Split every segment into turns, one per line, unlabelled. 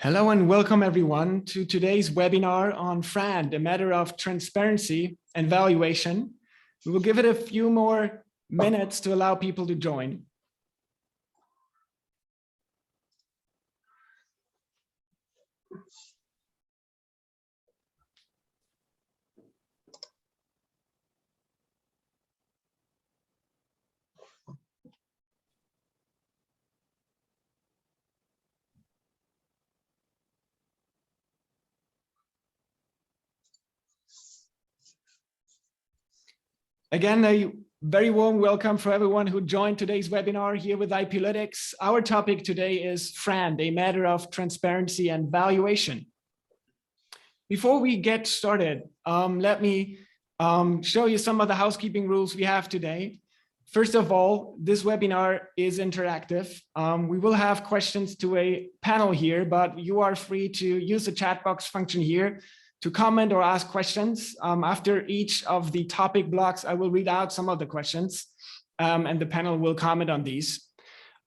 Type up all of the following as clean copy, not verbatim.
Hello and welcome everyone to today's webinar on FRAND, a matter of transparency and valuation. We will give it a few more minutes to allow people to join. Again, a very warm welcome for everyone who joined today's webinar here with IPlytics. Our topic today is FRAND, a matter of transparency and valuation. Before we get started, let me show you some of the housekeeping rules we have today. First of all, this webinar is interactive. We will have questions to a panel here, but you are free to use the chat box function here to comment or ask questions. After each of the topic blocks, I will read out some of the questions and the panel will comment on these.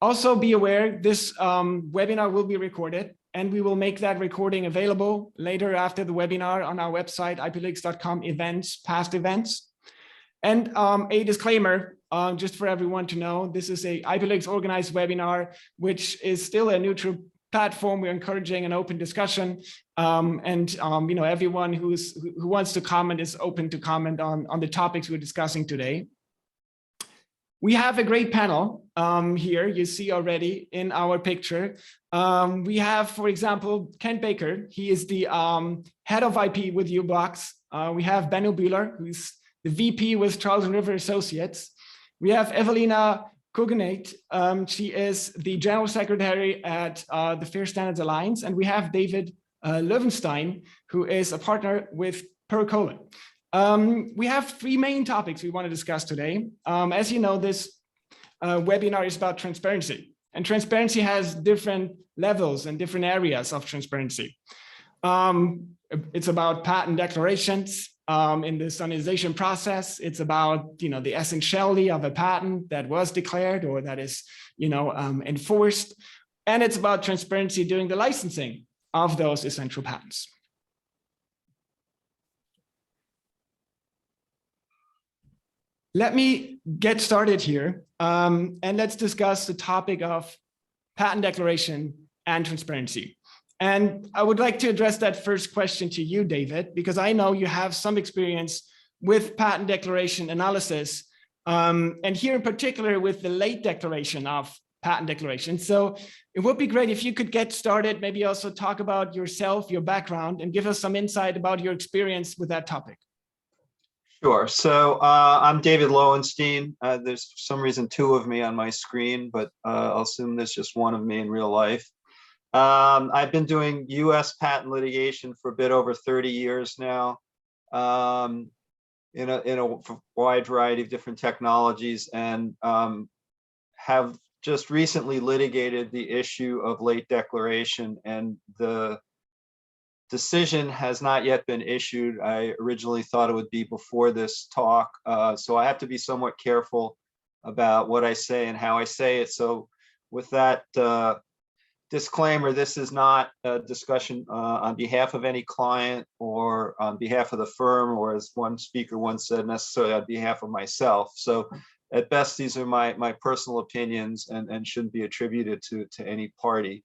Also be aware this webinar will be recorded and we will make that recording available later after the webinar on our website, iplytics.com events, past events. And a disclaimer, just for everyone to know, this is a IPlytics organized webinar, which is still a neutral platform. We're encouraging an open discussion, everyone who wants to comment is open to comment on the topics we're discussing today. We have a great panel here. You see already in our picture. We have, for example, Ken Baker. He is the head of IP with uBlocks. We have Benno Bühler, who's the VP with Charles & River Associates. We have Evelina Kogenate. She is the General Secretary at the Fair Standards Alliance. And we have David Löwenstein, who is a partner with Percola. We have three main topics we want to discuss today. As you know, this webinar is about transparency. And transparency has different levels and different areas of transparency. It's about patent declarations in the standardization process. It's about the essentiality of a patent that was declared or that is enforced. And it's about transparency during the licensing of those essential patents. Let me get started here and let's discuss the topic of patent declaration and transparency. And I would like to address that first question to you, David, because I know you have some experience with patent declaration analysis, and here in particular with the late declaration of patent declaration. So it would be great if you could get started, maybe also talk about yourself, your background, and give us some insight about your experience with that topic.
Sure. So I'm David Lowenstein. There's for some reason two of me on my screen, but I'll assume there's just one of me in real life. I've been doing U.S. patent litigation for a bit over 30 years now, in a wide variety of different technologies, and have just recently litigated the issue of late declaration, and the decision has not yet been issued. I originally thought it would be before this talk, so I have to be somewhat careful about what I say and how I say it. So with that disclaimer, this is not a discussion on behalf of any client or on behalf of the firm, or as one speaker once said, necessarily on behalf of myself. So at best, these are my personal opinions and shouldn't be attributed to any party.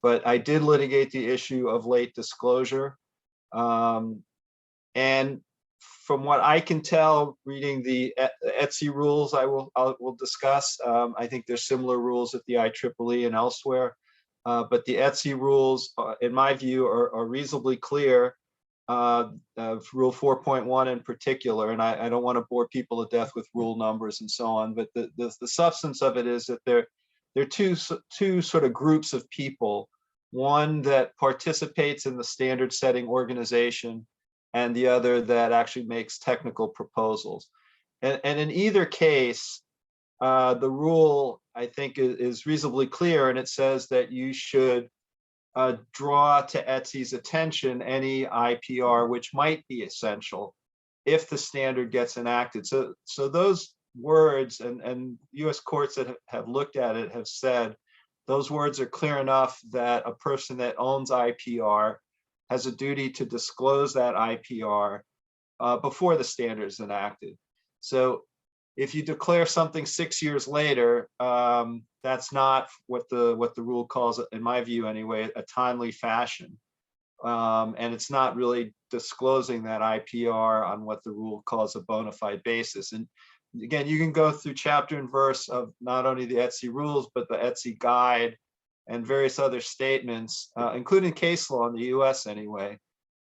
But I did litigate the issue of late disclosure. And from what I can tell, reading the ETSI rules I will discuss, I think there's similar rules at the IEEE and elsewhere. But the ETSI rules, in my view, are reasonably clear, rule 4.1 in particular, and I don't want to bore people to death with rule numbers and so on, but the substance of it is that there are two sort of groups of people, one that participates in the standard setting organization and the other that actually makes technical proposals. And in either case, the rule, I think, is reasonably clear, and it says that you should draw to ETSI's attention any IPR which might be essential if the standard gets enacted. So those words, and US courts that have looked at it have said those words are clear enough that a person that owns IPR has a duty to disclose that IPR before the standard is enacted. So if you declare something 6 years later, that's not what the rule calls, in my view anyway, a timely fashion. And it's not really disclosing that IPR on what the rule calls a bona fide basis. And again, you can go through chapter and verse of not only the ETSI rules, but the ETSI guide and various other statements, including case law in the US anyway,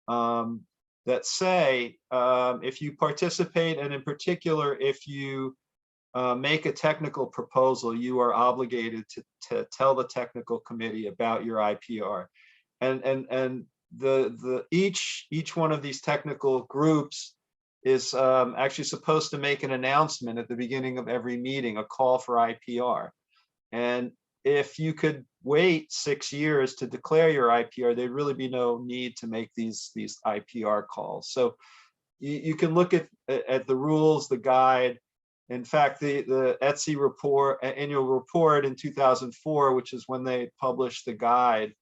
that say if you participate, and in particular, if you make a technical proposal, you are obligated to tell the technical committee about your IPR. And each one of these technical groups is actually supposed to make an announcement at the beginning of every meeting, a call for IPR. And if you could wait 6 years to declare your IPR, there'd really be no need to make these IPR calls. So you can look at the rules, the guide. In fact, the ETSI report, annual report in 2004, which is when they published the guide,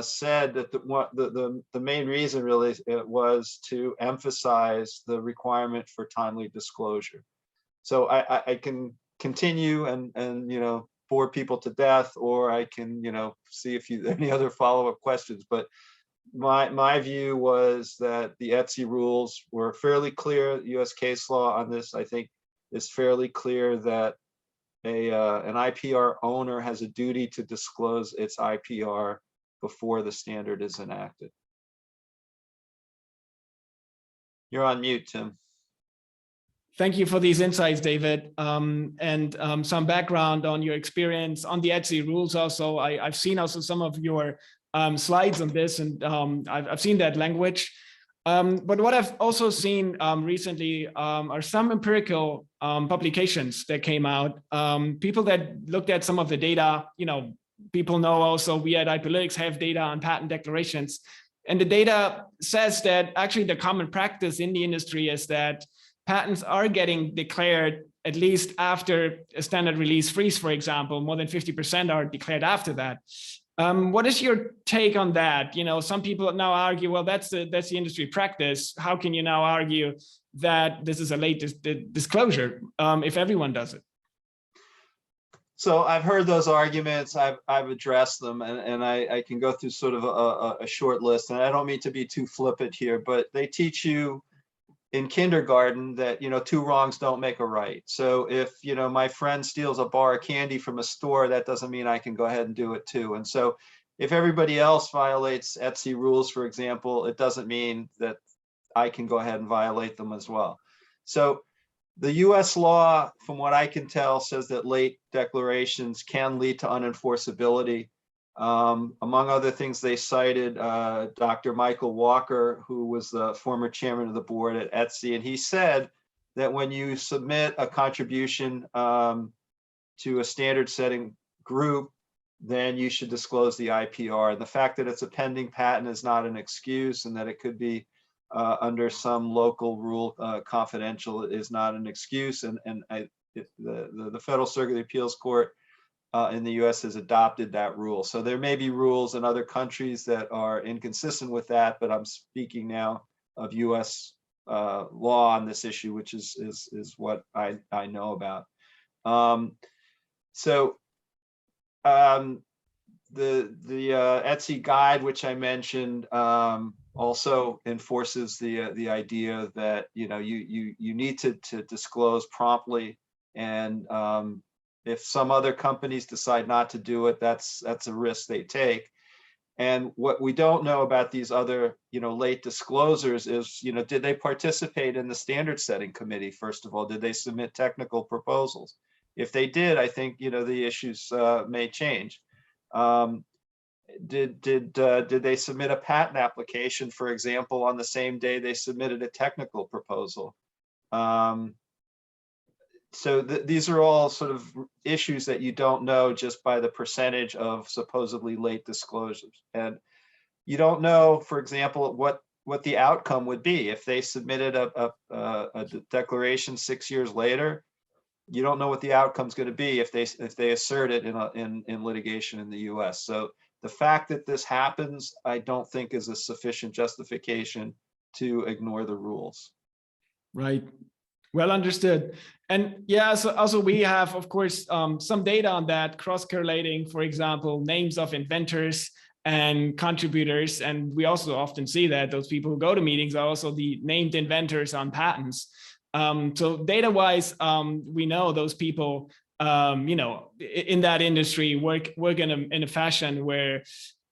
said that the main reason really was to emphasize the requirement for timely disclosure. So I can continue and bore people to death, or I can see if you any other follow-up questions. But my view was that the ETSI rules were fairly clear. U.S. case law on this, I think, is fairly clear that an IPR owner has a duty to disclose its IPR before the standard is enacted. You're on mute, Tim.
Thank you for these insights, David, and some background on your experience on the ETSI rules. Also, I've seen also some of your slides on this, and I've seen that language. But what I've also seen recently are some empirical publications that came out. People that looked at some of the data, people know also we at IPlytics have data on patent declarations. And the data says that actually the common practice in the industry is that patents are getting declared at least after a standard release freeze, for example. More than 50% are declared after that. What is your take on that? Some people now argue, well, that's the industry practice. How can you now argue that this is a late disclosure if everyone does it?
So I've heard those arguments. I've addressed them, and I can go through sort of a short list. And I don't mean to be too flippant here, but they teach you in kindergarten that two wrongs don't make a right. So if my friend steals a bar of candy from a store, that doesn't mean I can go ahead and do it too. And so if everybody else violates ETSI rules, for example, it doesn't mean that I can go ahead and violate them as well. So the US law, from what I can tell, says that late declarations can lead to unenforceability. Among other things, they cited Dr. Michael Walker, who was the former chairman of the board at ETSI, and he said that when you submit a contribution to a standard setting group, then you should disclose the IPR. And the fact that it's a pending patent is not an excuse, and that it could be under some local rule confidential is not an excuse. And the Federal Circuit Appeals Court in the US has adopted that rule. So there may be rules in other countries that are inconsistent with that, but I'm speaking now of US law on this issue, which is what I know about. The ETSI guide, which I mentioned, also enforces the idea that you need to disclose promptly, and if some other companies decide not to do it, that's a risk they take. And what we don't know about these other late disclosures is did they participate in the standard setting committee? First of all, did they submit technical proposals? If they did, I think the issues may change. Did they submit a patent application, for example, on the same day they submitted a technical proposal? So these are all sort of issues that you don't know just by the percentage of supposedly late disclosures. And you don't know, for example, what the outcome would be if they submitted a declaration 6 years later. you don't know what the outcome's going to be if they assert it in litigation in the U.S. So the fact that this happens, I don't think is a sufficient justification to ignore the rules.
Right. Well understood. And yeah, so also we have, of course, some data on that, cross-correlating, for example, names of inventors and contributors. And we also often see that those people who go to meetings are also the named inventors on patents. So data-wise, we know those people, you know, in that industry work in a fashion where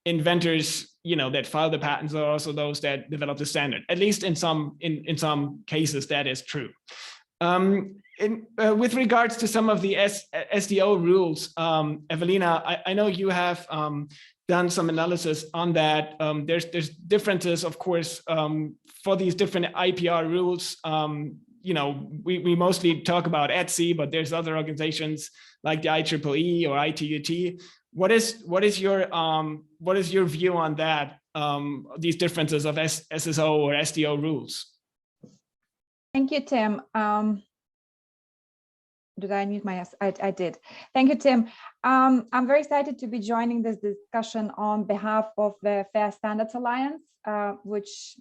inventors, you know, that file the patents are also those that develop the standard. At least in some cases, that is true. With regards to some of the SDO rules, Evelina, I know you have done some analysis on that. There's differences, of course, for these different IPR rules. You know, we mostly talk about ETSI, but there's other organizations like the IEEE or ITUT. What is your view on that? These differences of SSO or SDO rules?
Thank you, Tim. Did I mute my? I did. Thank you, Tim. I'm very excited to be joining this discussion on behalf of the Fair Standards Alliance, which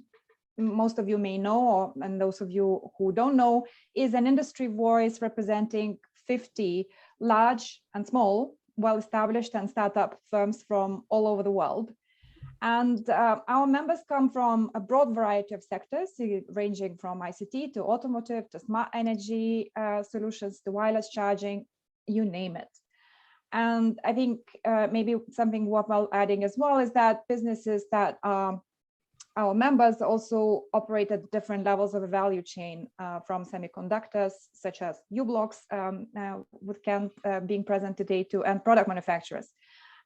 most of you may know, and those of you who don't know, is an industry voice representing 50 large and small, well-established and startup firms from all over the world. And our members come from a broad variety of sectors, ranging from ICT to automotive to smart energy solutions to wireless charging, you name it. And I think maybe something worthwhile adding as well is that businesses that our members also operate at different levels of the value chain, from semiconductors, such as U-Blocks, with Ken being present today, to and product manufacturers.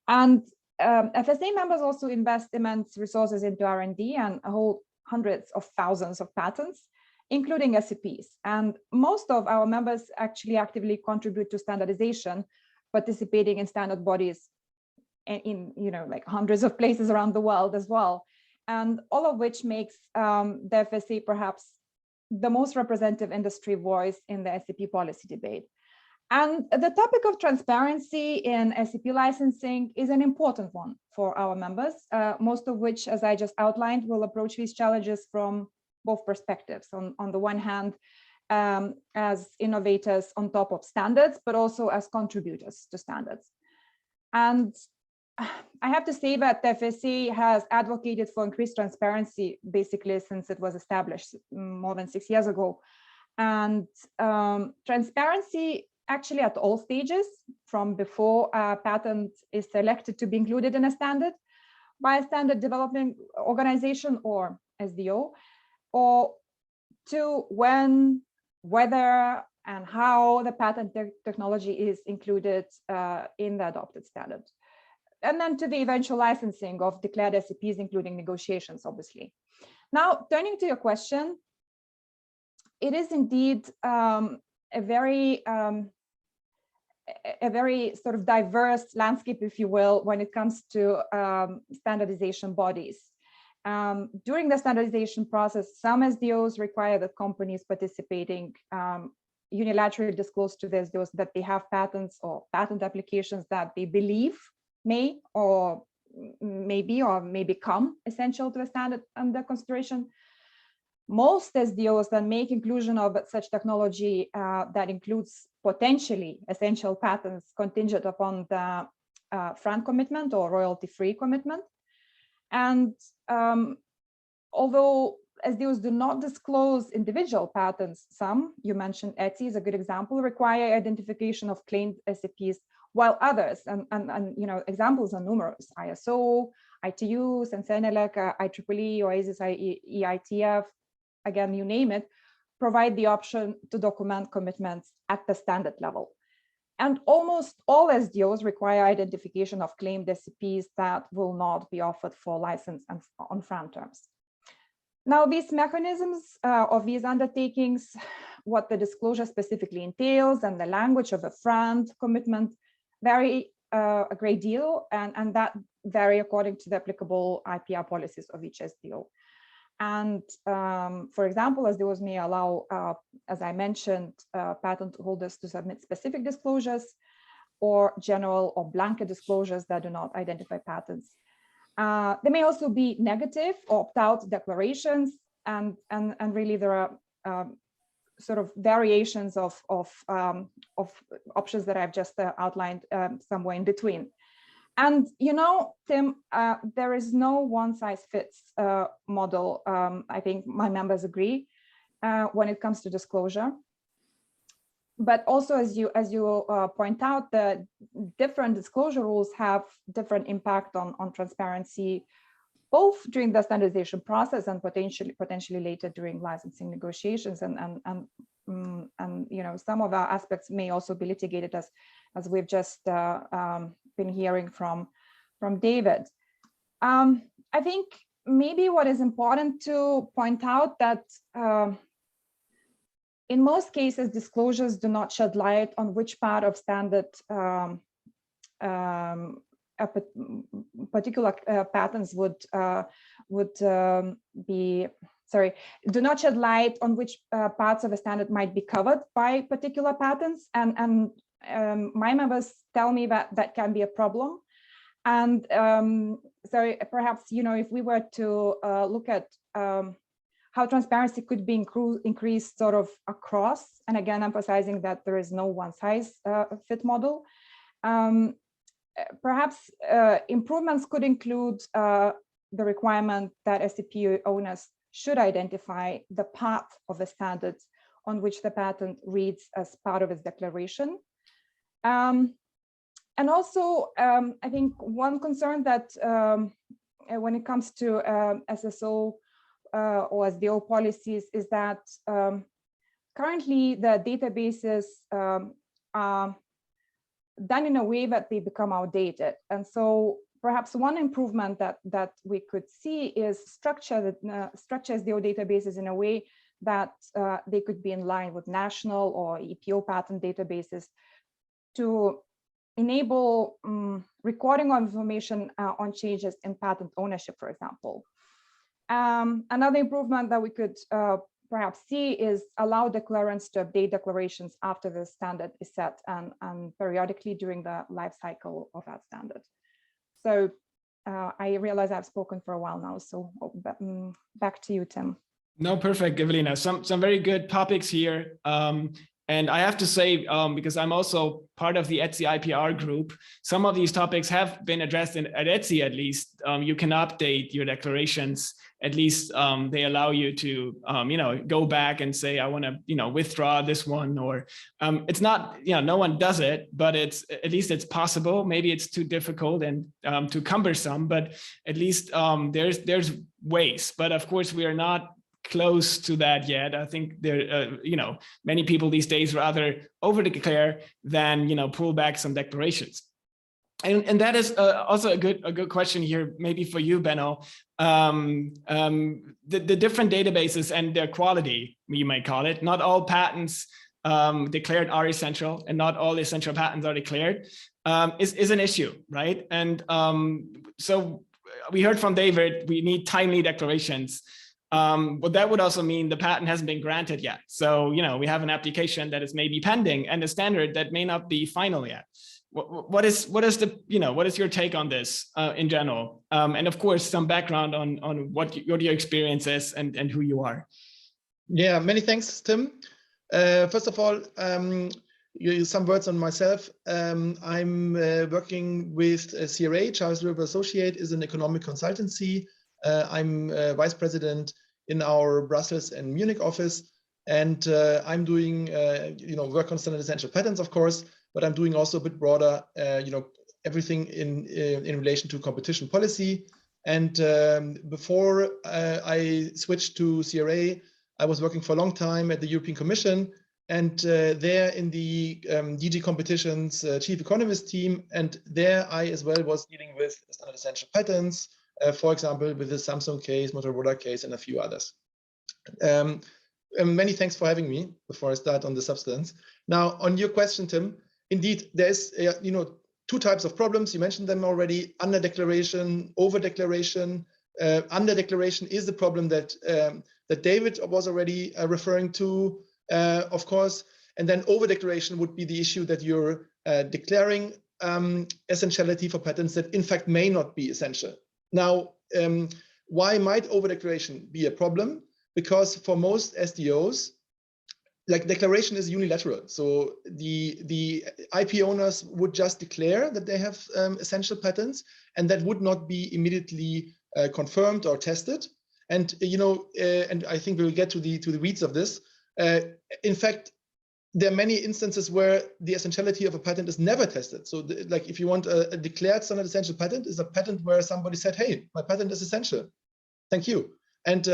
And FSA members also invest immense resources into R&D and hold hundreds of thousands of patents, including SCPs. And most of our members actually actively contribute to standardization, participating in standard bodies in like hundreds of places around the world as well. And all of which makes the FSA perhaps the most representative industry voice in the SCP policy debate. And the topic of transparency in SCP licensing is an important one for our members, most of which, as I just outlined, will approach these challenges from both perspectives. On the one hand, as innovators on top of standards, but also as contributors to standards. And I have to say that the FSA has advocated for increased transparency basically since it was established more than 6 years ago. And transparency actually at all stages, from before a patent is selected to be included in a standard by a standard development organization or SDO, or to when, whether, and how the patent technology is included in the adopted standard. And then to the eventual licensing of declared SCPs, including negotiations, obviously. Now, turning to your question, it is indeed a very sort of diverse landscape, if you will, when it comes to standardization bodies. During the standardization process, some SDOs require that companies participating unilaterally disclose to the SDOs that they have patents or patent applications that they believe may or may become essential to a standard under consideration. Most SDOs then make inclusion of such technology that includes potentially essential patents contingent upon the FRAND commitment or royalty-free commitment. And although SDOs do not disclose individual patents, some, you mentioned ETSI is a good example, require identification of claimed SCPs, while others, and examples are numerous, ISO, ITU, Sensenelec, IEEE, OASIS, EITF, again, you name it, provide the option to document commitments at the standard level. And almost all SDOs require identification of claimed SCPs that will not be offered for license and on FRAND terms. Now, these mechanisms of these undertakings, what the disclosure specifically entails and the language of a FRAND commitment vary a great deal, and that vary according to the applicable IPR policies of each SDO. And for example, as those may allow, as I mentioned, patent holders to submit specific disclosures or general or blanket disclosures that do not identify patents. There may also be negative or opt-out declarations, and really there are sort of variations of options that I've just outlined somewhere in between. And you know, Tim, there is no one-size-fits model. I think my members agree when it comes to disclosure. But also, as you point out, the different disclosure rules have different impact on transparency, both during the standardization process and potentially later during licensing negotiations. And you know, some of our aspects may also be litigated, as we've just been hearing from David. I think maybe what is important to point out that in most cases, disclosures do not shed light on which part of standard particular patents do not shed light on which parts of a standard might be covered by particular patents. And my members tell me that that can be a problem. And so perhaps, you know, if we were to look at how transparency could be increased sort of across, and again, emphasizing that there is no one size fit model. Perhaps improvements could include the requirement that SCP owners should identify the path of the standards on which the patent reads as part of its declaration. And also, I think one concern that when it comes to SSO or SDO policies is that currently the databases are done in a way that they become outdated. And so perhaps one improvement that we could see is structure SDO databases in a way that they could be in line with national or EPO patent databases to enable recording of information on changes in patent ownership, for example. Another improvement that we could perhaps see is allow declarants to update declarations after the standard is set and periodically during the life cycle of that standard. So I realize I've spoken for a while now, so back to you, Tim.
No, perfect, Evelina. Some very good topics here. And I have to say, because I'm also part of the ETSI IPR group, some of these topics have been addressed at ETSI at least. You can update your declarations. At least they allow you to, go back and say, I want to, withdraw this one, or it's not, no one does it, but it's at least it's possible. Maybe it's too difficult and too cumbersome, but at least there's ways. But of course, we are not close to that yet. I think there, many people these days rather over declare than, pull back some declarations. And that is also a good question here, maybe for you, Benno. The different databases and their quality, you might call it. Not all patents declared are essential, and not all essential patents are declared, is an issue, right? And so we heard from David, we need timely declarations. But that would also mean the patent hasn't been granted yet. So, we have an application that is maybe pending and a standard that may not be final yet. What is your take on this in general? And of course, some background on what your experience is and who you are.
Yeah, many thanks, Tim. First of all, some words on myself. I'm working with CRA. Charles River Associate is an economic consultancy. I'm vice president in our Brussels and Munich office, and I'm doing work on standard essential patents, of course, but I'm doing also a bit broader, everything in relation to competition policy. And before I switched to CRA, I was working for a long time at the European Commission, and there in the DG Competition's chief economist team, and there I as well was dealing with standard essential patents. For example, with the Samsung case, Motorola case, and a few others. Many thanks for having me before I start on the substance. Now, on your question, Tim, indeed, there's two types of problems. You mentioned them already: under declaration, over declaration. under declaration is the problem that that David was already referring to, of course. And then over declaration would be the issue that you're declaring essentiality for patents that in fact may not be essential. Now, why might over declaration be a problem? Because for most SDOs, like declaration is unilateral. So the IP owners would just declare that they have essential patents, and that would not be immediately confirmed or tested. And and I think we'll get to the weeds of this. In fact, there are many instances where the essentiality of a patent is never tested. So like if you want a declared standard essential patent, is a patent where somebody said, hey, my patent is essential. Thank you. And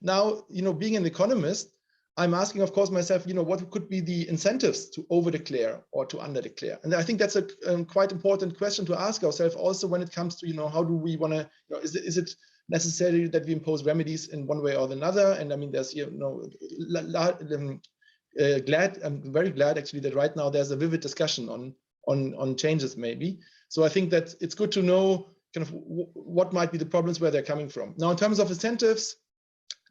now, being an economist, I'm asking, of course, myself, what could be the incentives to over declare or to under declare? And I think that's a quite important question to ask ourselves also when it comes to, how do we want to, is it necessary that we impose remedies in one way or another? And I mean, there's, I'm very glad actually that right now there's a vivid discussion on changes maybe. So I think that it's good to know kind of what might be the problems where they're coming from. Now, in terms of incentives,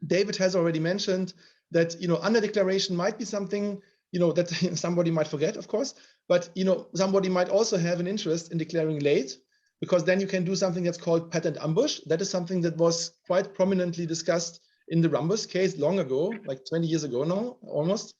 David has already mentioned that under declaration might be something that somebody might forget, of course, but somebody might also have an interest in declaring late, because then you can do something that's called patent ambush. That is something that was quite prominently discussed in the Rambus case long ago, like 20 years ago now, almost.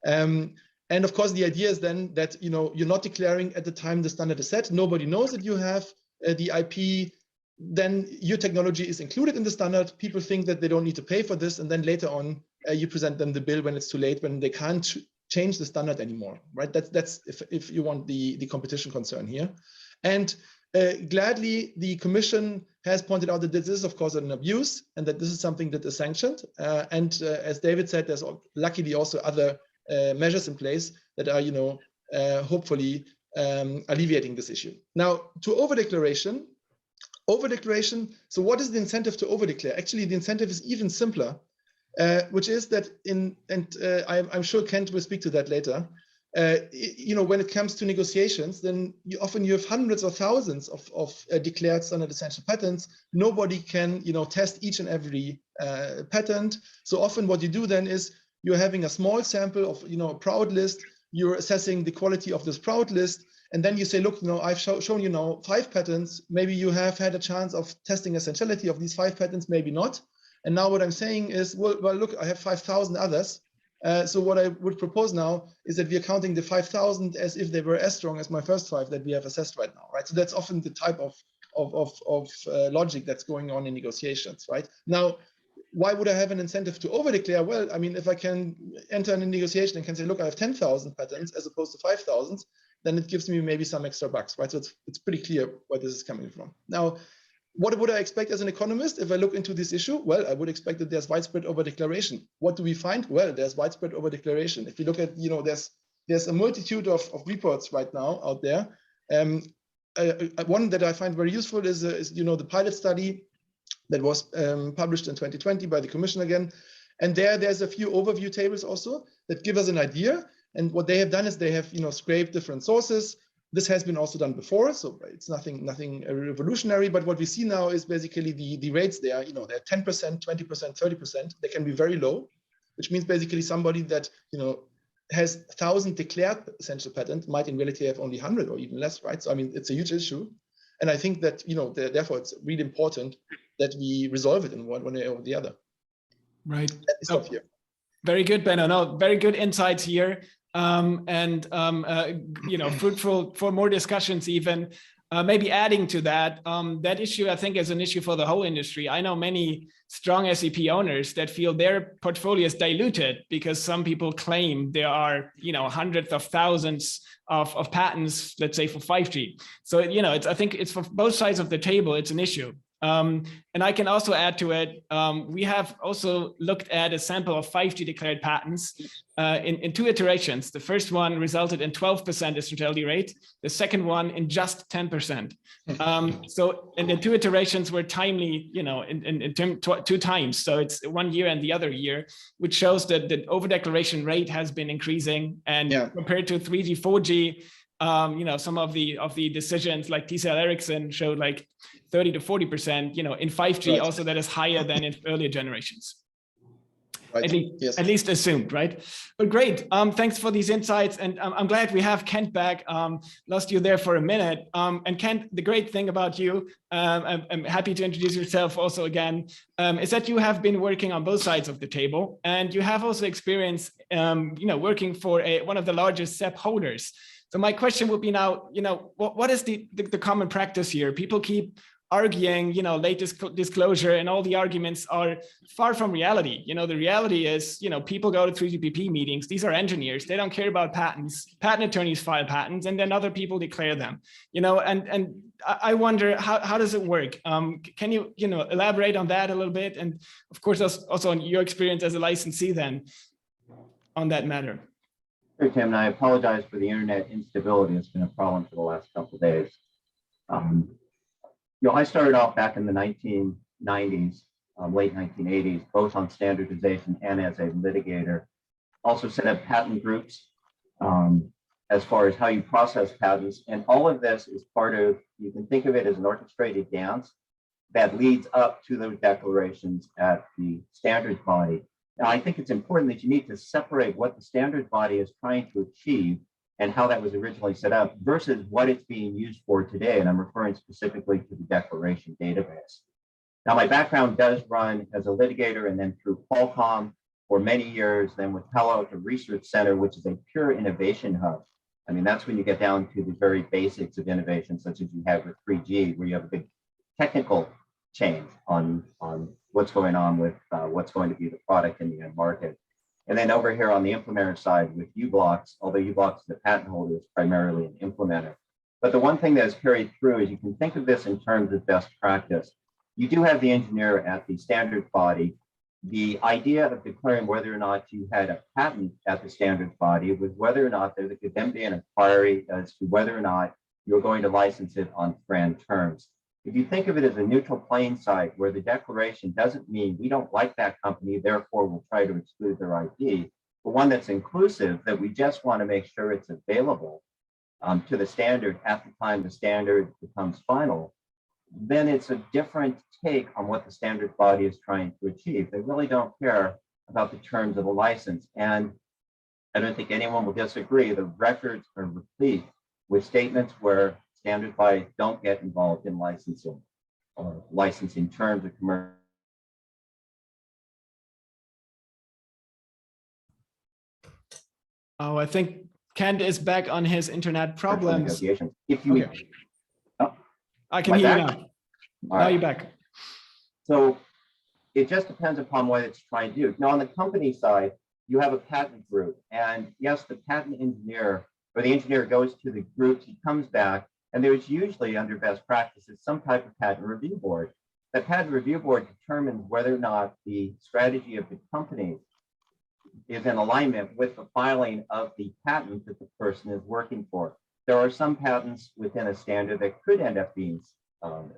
And of course, the idea is then that you're not declaring at the time the standard is set. Nobody knows that you have the IP. Then your technology is included in the standard. People think that they don't need to pay for this, and then later on you present them the bill when it's too late, when they can't change the standard anymore, right? That's if you want the competition concern here. And gladly, the Commission has pointed out that this is, of course, an abuse, and that this is something that is sanctioned. And as David said, there's luckily also other measures in place that are, hopefully alleviating this issue. Now, to over declaration. So what is the incentive to over declare? Actually, the incentive is even simpler, which is that I'm sure Kent will speak to that later. When it comes to negotiations, then often you have hundreds or thousands of declared standard essential patents. Nobody can, test each and every patent. So often what you do then is you're having a small sample of, a proud list. You're assessing the quality of this proud list. And then you say, look, I've shown you now 5 patents. Maybe you have had a chance of testing essentiality of these 5 patents, maybe not. And now what I'm saying is, well look, I have 5,000 others. So what I would propose now is that we are counting the 5,000 as if they were as strong as my first 5 that we have assessed right now, right? So that's often the type of logic that's going on in negotiations, right? Now, why would I have an incentive to over declare? Well, I mean, if I can enter in a negotiation and can say, look, I have 10,000 patents as opposed to 5,000, then it gives me maybe some extra bucks, right? So it's pretty clear where this is coming from. Now, what would I expect as an economist if I look into this issue? Well, I would expect that there's widespread over declaration. What do we find? Well, there's widespread over declaration. If you look at, there's a multitude of reports right now out there. One that I find very useful is the pilot study that was published in 2020 by the Commission again. And there's a few overview tables also that give us an idea. And what they have done is they have, scraped different sources. This has been also done before, so it's nothing revolutionary. But what we see now is basically the rates there. They're 10%, 20%, 30%. They can be very low, which means basically somebody that has 1,000 declared essential patents might in reality have only 100 or even less, right? So I mean, it's a huge issue, and I think that therefore it's really important that we resolve it in one way or the other.
Right.
Let me stop here.
Very good, Benno. No, very good insights here. Fruitful for more discussions even. Maybe adding to that, that issue, I think, is an issue for the whole industry. I know many strong SEP owners that feel their portfolio is diluted because some people claim there are, hundreds of thousands of patents, let's say for 5G. So, I think it's for both sides of the table, it's an issue. And I can also add to it, we have also looked at a sample of 5G declared patents in 2 iterations. The first one resulted in 12% essentiality rate. The second one in just 10%. And the 2 iterations were timely, in 2 times. So it's 1 year and the other year, which shows that the over declaration rate has been increasing. And compared to 3G, 4G, some of the decisions like T-Cell Ericsson showed like 30 to 40%, in 5G
Right.
also that is higher than in earlier generations.
Right.
At least assumed, right? But great. Thanks for these insights. And I'm glad we have Kent back. Lost you there for a minute. And Kent, the great thing about you, I'm happy to introduce yourself also again, is that you have been working on both sides of the table. And you have also experience, working for one of the largest SEP holders. So my question would be now, what is the common practice here? People keep arguing, late disclosure, and all the arguments are far from reality. The reality is, people go to 3GPP meetings. These are engineers. They don't care about patents. Patent attorneys file patents, and then other people declare them. And I wonder how does it work? Can you, elaborate on that a little bit? And of course, also on your experience as a licensee then on that matter.
Sure, Tim, and I apologize for the internet instability. It's been a problem for the last couple of days. I started off back in the 1990s, late 1980s, both on standardization and as a litigator. Also set up patent groups as far as how you process patents. And all of this is part of, you can think of it as an orchestrated dance that leads up to those declarations at the standards body. Now, I think it's important that you need to separate what the standards body is trying to achieve and how that was originally set up versus what it's being used for today. And I'm referring specifically to the declaration database. Now, my background does run as a litigator and then through Qualcomm for many years, then with Palo Alto Research Center, which is a pure innovation hub. I mean, that's when you get down to the very basics of innovation, such as you have with 3G, where you have a big technical change on what's going on with what's going to be the product in the end market. And then over here on the implementer side with uBlocks, although uBlocks is the patent holder, is primarily an implementer. But the one thing that is carried through is you can think of this in terms of best practice. You do have the engineer at the standards body. The idea of declaring whether or not you had a patent at the standards body was whether or not there could then be an inquiry as to whether or not you're going to license it on FRAND terms. If you think of it as a neutral plain site where the declaration doesn't mean we don't like that company, therefore we'll try to exclude their IP, but one that's inclusive, that we just want to make sure it's available to the standard at the time the standard becomes final, then it's a different take on what the standards body is trying to achieve. They really don't care about the terms of a license. And I don't think anyone will disagree. The records are replete with statements where standards bodies don't get involved in licensing or licensing terms of commercial.
Oh, I think Kent is back on his internet problems.
If you,
okay. I can hear you now. Now you're back.
So it just depends upon what it's trying to do. Now, on the company side, you have a patent group. And yes, the patent engineer or the engineer goes to the groups, he comes back, and there's usually under best practices some type of patent review board. The patent review board determines whether or not the strategy of the company is in alignment with the filing of the patent that the person is working for. There are some patents within a standard that could end up being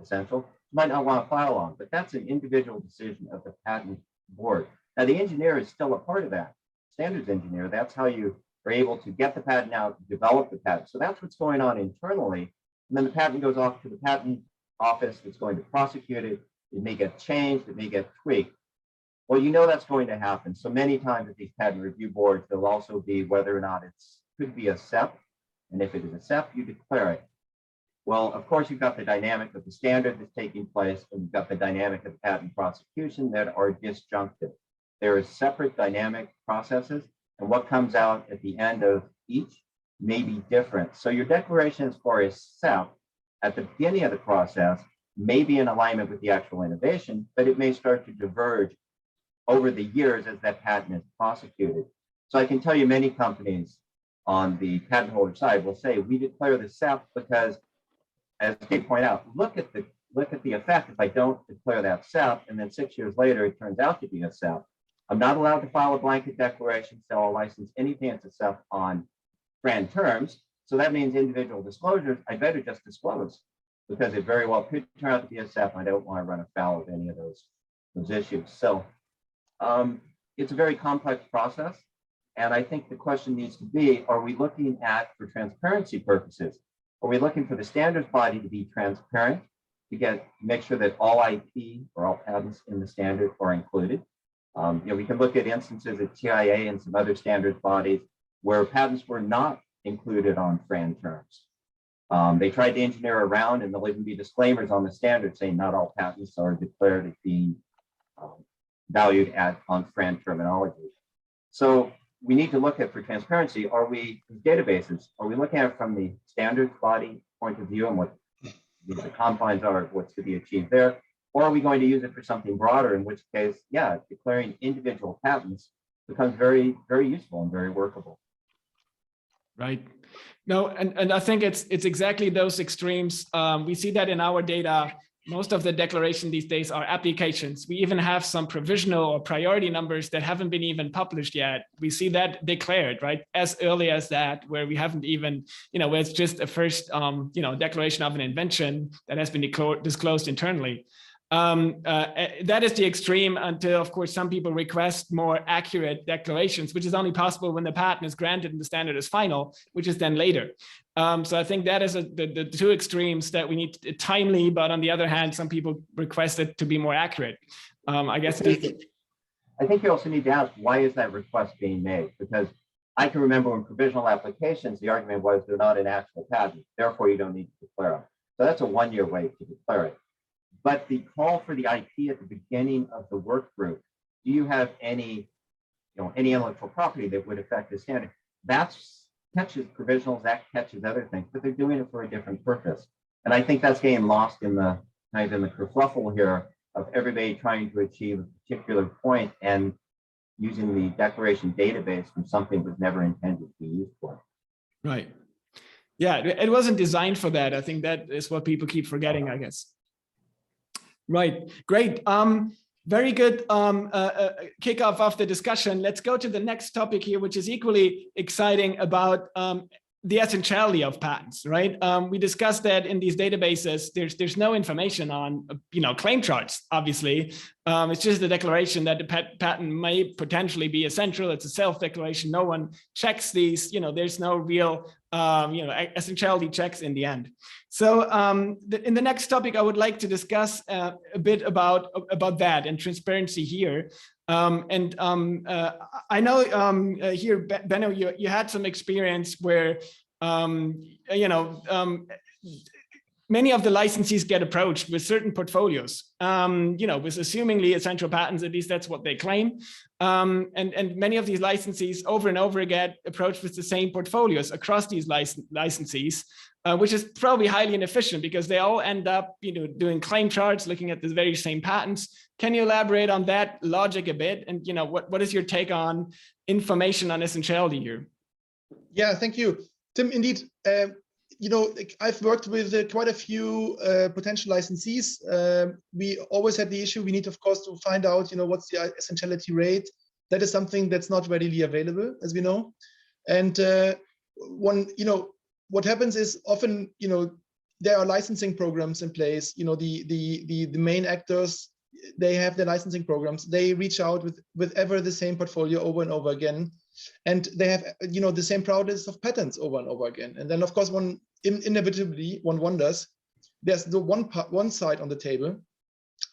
essential, you might not want to file on, but that's an individual decision of the patent board. Now, the engineer is still a part of that. Standards engineer, that's how you are able to get the patent out, develop the patent. So that's what's going on internally. And then the patent goes off to the patent office that's going to prosecute it. It may get changed, it may get tweaked. Well, you know that's going to happen. So many times at these patent review boards, there'll also be whether or not it could be a SEP. And if it is a SEP, you declare it. Well, of course, you've got the dynamic of the standard that's taking place, and you've got the dynamic of the patent prosecution that are disjunctive. There are separate dynamic processes, and what comes out at the end of each may be different. So your declaration as far as SEP at the beginning of the process may be in alignment with the actual innovation, but it may start to diverge over the years as that patent is prosecuted. So I can tell you many companies on the patent holder side will say, we declare the SEP because, as they point out, look at the effect if I don't declare that SEP, and then 6 years later, it turns out to be a SEP. I'm not allowed to file a blanket declaration, sell or license anything that's a SEP on FRAND terms. So that means individual disclosures, I better just disclose because it very well could turn out to be a SEP. I don't want to run afoul of any of those issues. So it's a very complex process. And I think the question needs to be, are we looking at, for transparency purposes, are we looking for the standards body to be transparent, to make sure that all IP or all patents in the standard are included? We can look at instances at TIA and some other standards bodies where patents were not included on FRAND terms. They tried to engineer around, and there'll even be disclaimers on the standard saying not all patents are declared as being valued on FRAND terminology. So we need to look at, for transparency, are we databases, are we looking at it from the standards body point of view and what the confines are, what's to be achieved there, or are we going to use it for something broader, in which case, yeah, declaring individual patents becomes very, very useful and very workable.
Right. No, and I think it's exactly those extremes. We see that in our data. Most of the declaration these days are applications. We even have some provisional or priority numbers that haven't been even published yet. We see that declared, right, as early as that, where we haven't even, where it's just a first, declaration of an invention that has been disclosed internally. That is the extreme until, of course, some people request more accurate declarations, which is only possible when the patent is granted and the standard is final, which is then later. So I think that is the two extremes that we need timely, but on the other hand, some people request it to be more accurate. I guess.
I think you also need to ask, why is that request being made? Because I can remember when provisional applications, the argument was they're not an actual patent, therefore you don't need to declare them. So that's a one-year wait to declare it. But the call for the IP at the beginning of the work group, do you have any intellectual property that would affect the standard? That catches provisionals, that catches other things, but they're doing it for a different purpose. And I think that's getting lost in the kerfluffle here of everybody trying to achieve a particular point and using the declaration database from something that was never intended to be used for.
Right. Yeah, it wasn't designed for that. I think that is what people keep forgetting, I guess. Right, great. Very good kickoff of the discussion. Let's go to the next topic here, which is equally exciting, about the essentiality of patents, right? We discussed that in these databases, there's no information on, claim charts, obviously. It's just a declaration that the patent may potentially be essential. It's a self-declaration. No one checks these, there's no real, essentiality checks in the end. So in the next topic, I would like to discuss a bit about that and transparency here. I know here, Benno, you had some experience where, many of the licensees get approached with certain portfolios, with assumingly essential patents, at least that's what they claim. And many of these licensees over and over get approached with the same portfolios across these licensees, which is probably highly inefficient because they all end up, doing claim charts, looking at the very same patents. Can you elaborate on that logic a bit? And, what is your take on information on essentiality here?
Yeah, thank you, Tim. Indeed, I've worked with quite a few potential licensees. We always had the issue. We need, of course, to find out, what's the essentiality rate. That is something that's not readily available, as we know. And what happens is often, there are licensing programs in place. The main actors, they have their licensing programs. They reach out with ever the same portfolio over and over again. And they have, the same prowess of patents over and over again. And then, of course, inevitably, one wonders, there's the one side on the table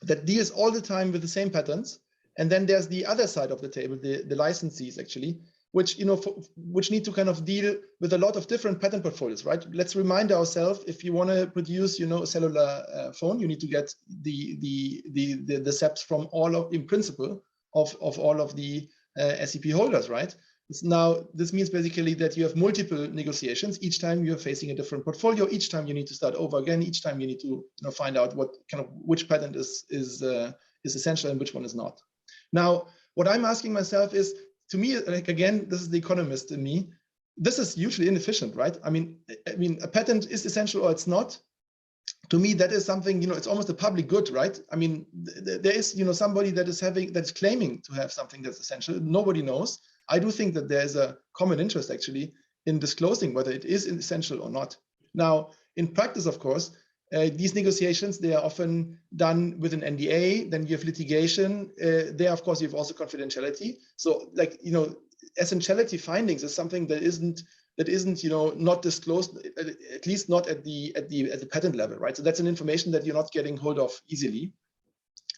that deals all the time with the same patents. And then there's the other side of the table, the licensees, actually, which, which need to kind of deal with a lot of different patent portfolios, right? Let's remind ourselves, if you want to produce, a cellular phone, you need to get the SEPs from all of, in principle, of all of the SEP holders, right? Now, this means basically that you have multiple negotiations. Each time you're facing a different portfolio. Each time you need to start over again. Each time you need to find out which patent is essential and which one is not. Now, what I'm asking myself is, to me, like, again, this is the economist in me. This is hugely inefficient, right? I mean, a patent is essential or it's not. To me, that is something, it's almost a public good, right? I mean, there is, somebody that's claiming to have something that's essential. Nobody knows. I do think that there's a common interest, actually, in disclosing whether it is essential or not. Now, in practice, of course, these negotiations, they are often done with an NDA. Then you have litigation. There, of course, you have also confidentiality. So, like, essentiality findings is something that isn't not disclosed, at least not at the patent level, right? So that's an information that you're not getting hold of easily.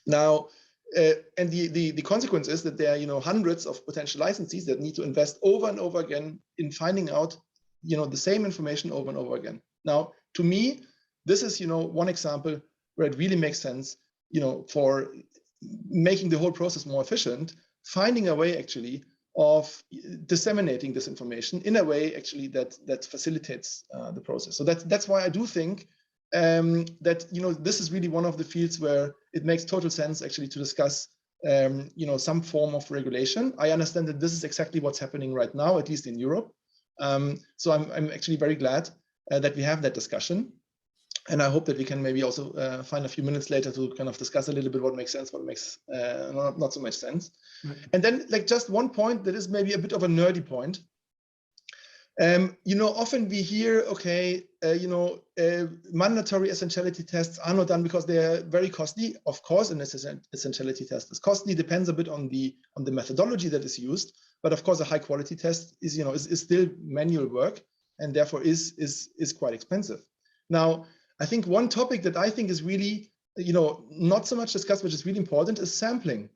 Now, and the consequence is that there are hundreds of potential licensees that need to invest over and over again in finding out the same information over and over again. Now, to me, this is one example where it really makes sense for making the whole process more efficient, finding a way actually of disseminating this information in a way actually that facilitates the process. So that's why I do think that this is really one of the fields where it makes total sense actually to discuss some form of regulation. I understand that this is exactly what's happening right now, at least in Europe. So I'm actually very glad that we have that discussion. And I hope that we can maybe also find a few minutes later to kind of discuss a little bit what makes sense, what makes not so much sense. Right. And then like just one point that is maybe a bit of a nerdy point. Often we hear, okay, mandatory essentiality tests are not done because they are very costly. Of course, an essentiality test is costly, depends a bit on the methodology that is used. But of course, a high quality test is, is still manual work and therefore is quite expensive. Now, I think one topic that I think is really, not so much discussed, which is really important, is sampling.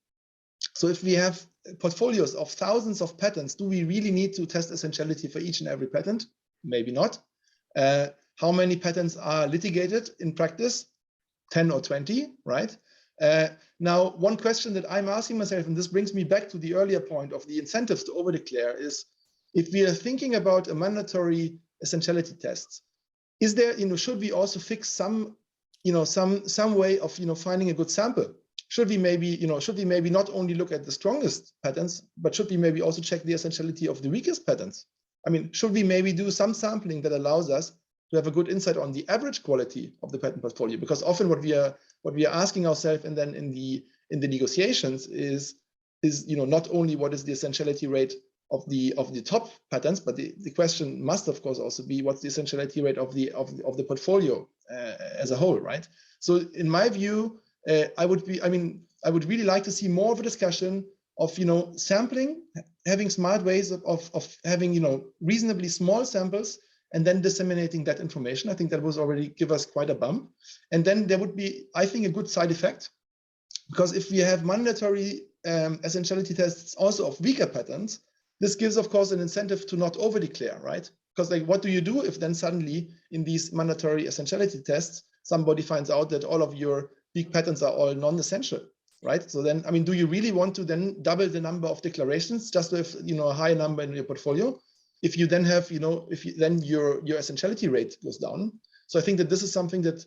So if we have portfolios of thousands of patents, do we really need to test essentiality for each and every patent? Maybe not. How many patents are litigated in practice? 10 or 20, right? Now, one question that I'm asking myself, and this brings me back to the earlier point of the incentives to over-declare, is if we are thinking about a mandatory essentiality test, is there, should we also fix some way of, finding a good sample? Should we maybe not only look at the strongest patents, but should we maybe also check the essentiality of the weakest patents? I mean, should we maybe do some sampling that allows us to have a good insight on the average quality of the patent portfolio? Because often what we are asking ourselves, and then in the negotiations is not only what is the essentiality rate of the top patents, but the question must of course also be what's the essentiality rate of the portfolio as a whole, right? So in my view, I would really like to see more of a discussion of sampling, having smart ways of having reasonably small samples and then disseminating that information. I think that would already give us quite a bump. And then there would be, I think, a good side effect, because if we have mandatory essentiality tests also of weaker patents, this gives, of course, an incentive to not over-declare, right? Because like, what do you do if then suddenly in these mandatory essentiality tests, somebody finds out that all of your weak patents are all non-essential, right? So then, I mean, do you really want to then double the number of declarations just to have, a high number in your portfolio? If you then have, then your essentiality rate goes down. So I think that this is something that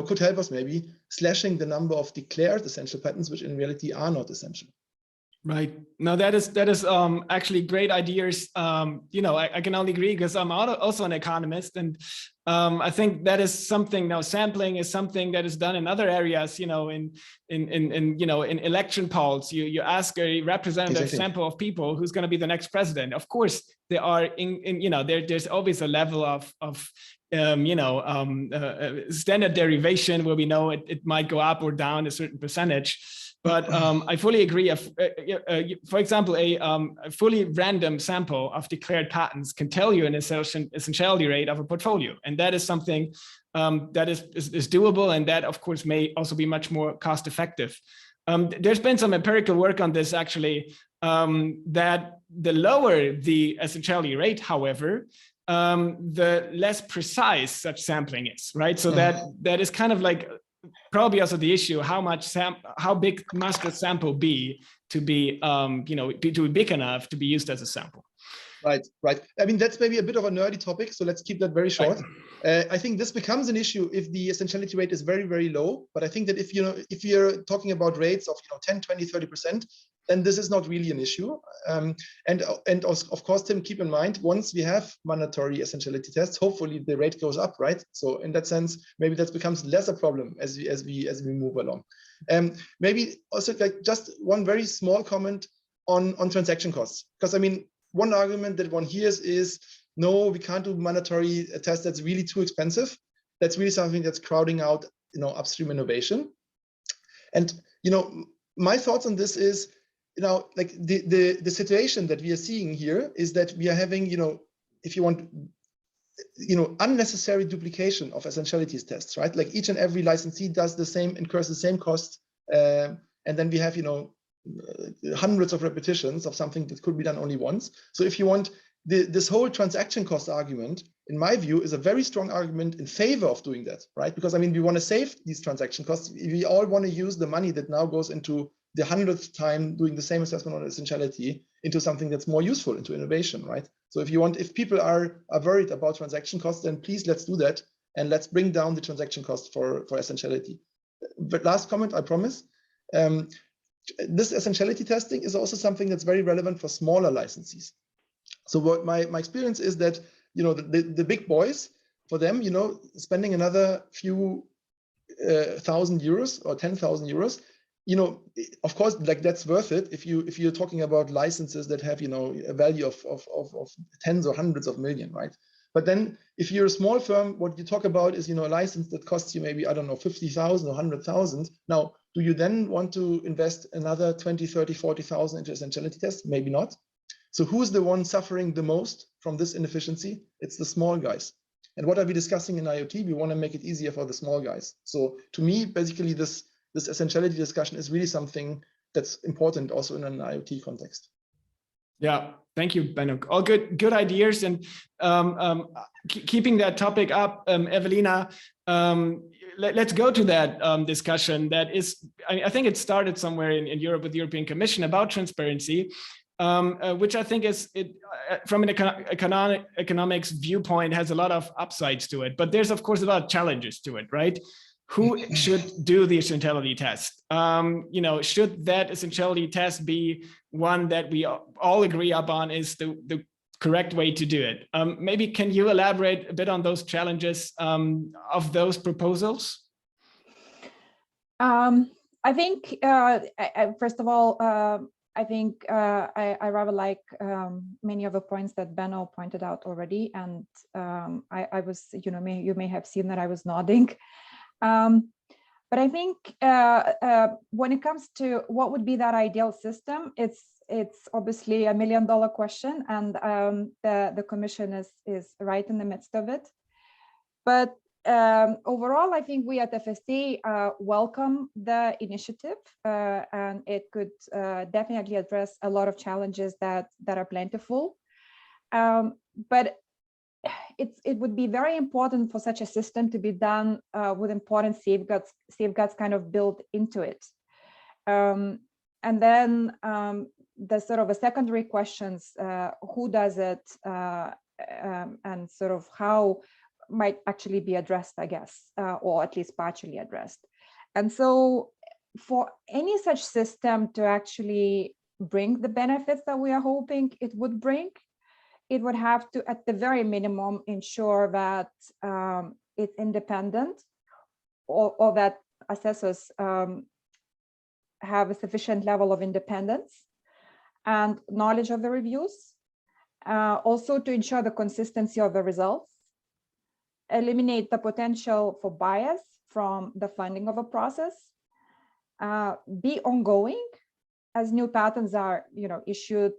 could help us maybe slashing the number of declared essential patents, which in reality are not essential.
Right. No, that is actually great ideas. I can only agree because I'm also an economist, and I think that is something. Now, sampling is something that is done in other areas. In election polls, you ask a representative sample of people who's going to be the next president. Of course, there are there's always a level of standard derivation where we know it might go up or down a certain percentage. But I fully agree. For example, a fully random sample of declared patents can tell you an essentiality rate of a portfolio. And that is something that is doable. And that, of course, may also be much more cost effective. There's been some empirical work on this, actually, that the lower the essentiality rate, however, the less precise such sampling is, right? So that is kind of like probably also the issue: how big must the sample be to be big enough to be used as a sample?
Right. I mean, that's maybe a bit of a nerdy topic, so let's keep that very short. Right. I think this becomes an issue if the essentiality rate is very, very low. But I think that if you're talking about rates of 10, 20, 30%, then this is not really an issue. And of course, Tim, keep in mind, once we have mandatory essentiality tests, hopefully the rate goes up, right? So in that sense, maybe that becomes less a problem as we move along. Maybe also like just one very small comment on transaction costs, because I mean, one argument that one hears is, no, we can't do mandatory tests. That's really too expensive. That's really something that's crowding out, upstream innovation. And, my thoughts on this is, now, like the situation that we are seeing here is that we are having, if you want, unnecessary duplication of essentiality tests, right? Like each and every licensee does the same, incurs the same cost, and then we have, hundreds of repetitions of something that could be done only once. So if you want, this whole transaction cost argument, in my view, is a very strong argument in favor of doing that, right? Because I mean, we want to save these transaction costs. We all want to use the money that now goes into the 100th time doing the same assessment on essentiality into something that's more useful, into innovation, right? So if people are worried about transaction costs, then please let's do that, and let's bring down the transaction cost for essentiality. But last comment, I promise. This essentiality testing is also something that's very relevant for smaller licensees. So what my experience is that, the big boys, for them, spending another few €1,000 or 10,000 euros, of course, like that's worth it if you're talking about licenses that have, a value of tens or hundreds of million, right? But then if you're a small firm, what you talk about is, a license that costs you maybe, I don't know, 50,000 or 100,000. Now, do you then want to invest another 20, 30, 40,000 into essentiality tests? Maybe not. So who's the one suffering the most from this inefficiency? It's the small guys. And what are we discussing in IoT? We want to make it easier for the small guys. So to me, basically, this essentiality discussion is really something that's important also in an IoT context. Yeah,
thank you, Benno. All good ideas. And keeping that topic up, Evelina, let's go to that discussion. That is, I think it started somewhere in Europe with the European Commission about transparency, which I think is, from an economics viewpoint, has a lot of upsides to it. But there's, of course, a lot of challenges to it, right? Who should do the essentiality test? Should that essentiality test be one that we all agree upon is the correct way to do it? Maybe can you elaborate a bit on those challenges of those proposals?
I think, first of all, I think I rather like many of the points that Benno pointed out already, and I was, you may have seen that I was nodding. But I think when it comes to what would be that ideal system, it's obviously $1 million question, and the Commission is right in the midst of it. But overall, I think we at FSD welcome the initiative, and it could definitely address a lot of challenges that are plentiful. But it would be very important for such a system to be done with important safeguards kind of built into it. And then the sort of a secondary questions, who does it, and sort of how might actually be addressed, I guess, or at least partially addressed. And so for any such system to actually bring the benefits that we are hoping it would bring, it would have to, at the very minimum, ensure that it's independent, or that assessors have a sufficient level of independence and knowledge of the reviews. Also to ensure the consistency of the results, eliminate the potential for bias from the funding of a process, be ongoing as new patterns are issued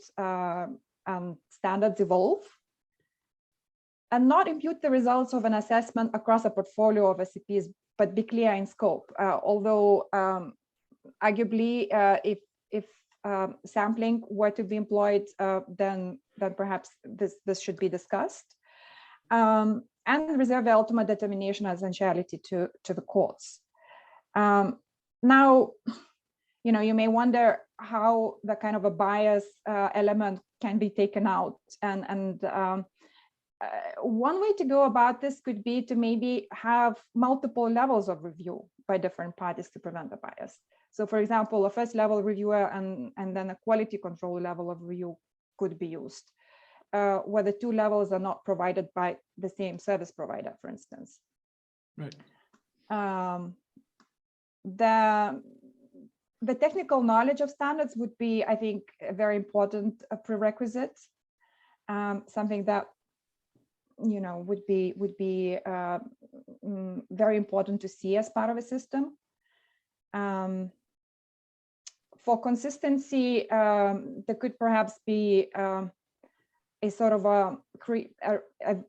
and standards evolve, and not impute the results of an assessment across a portfolio of SCPs, but be clear in scope. Although arguably, if sampling were to be employed, then perhaps this should be discussed, and reserve the ultimate determination of essentiality to the courts. Now, you may wonder how the kind of a bias element can be taken out, and one way to go about this could be to maybe have multiple levels of review by different parties to prevent the bias. So, for example, a first level reviewer and then a quality control level of review could be used, where the two levels are not provided by the same service provider, for instance.
Right.
The technical knowledge of standards would be, I think, a very important prerequisite, something that would be very important to see as part of a system. for consistency, there could perhaps be a sort of a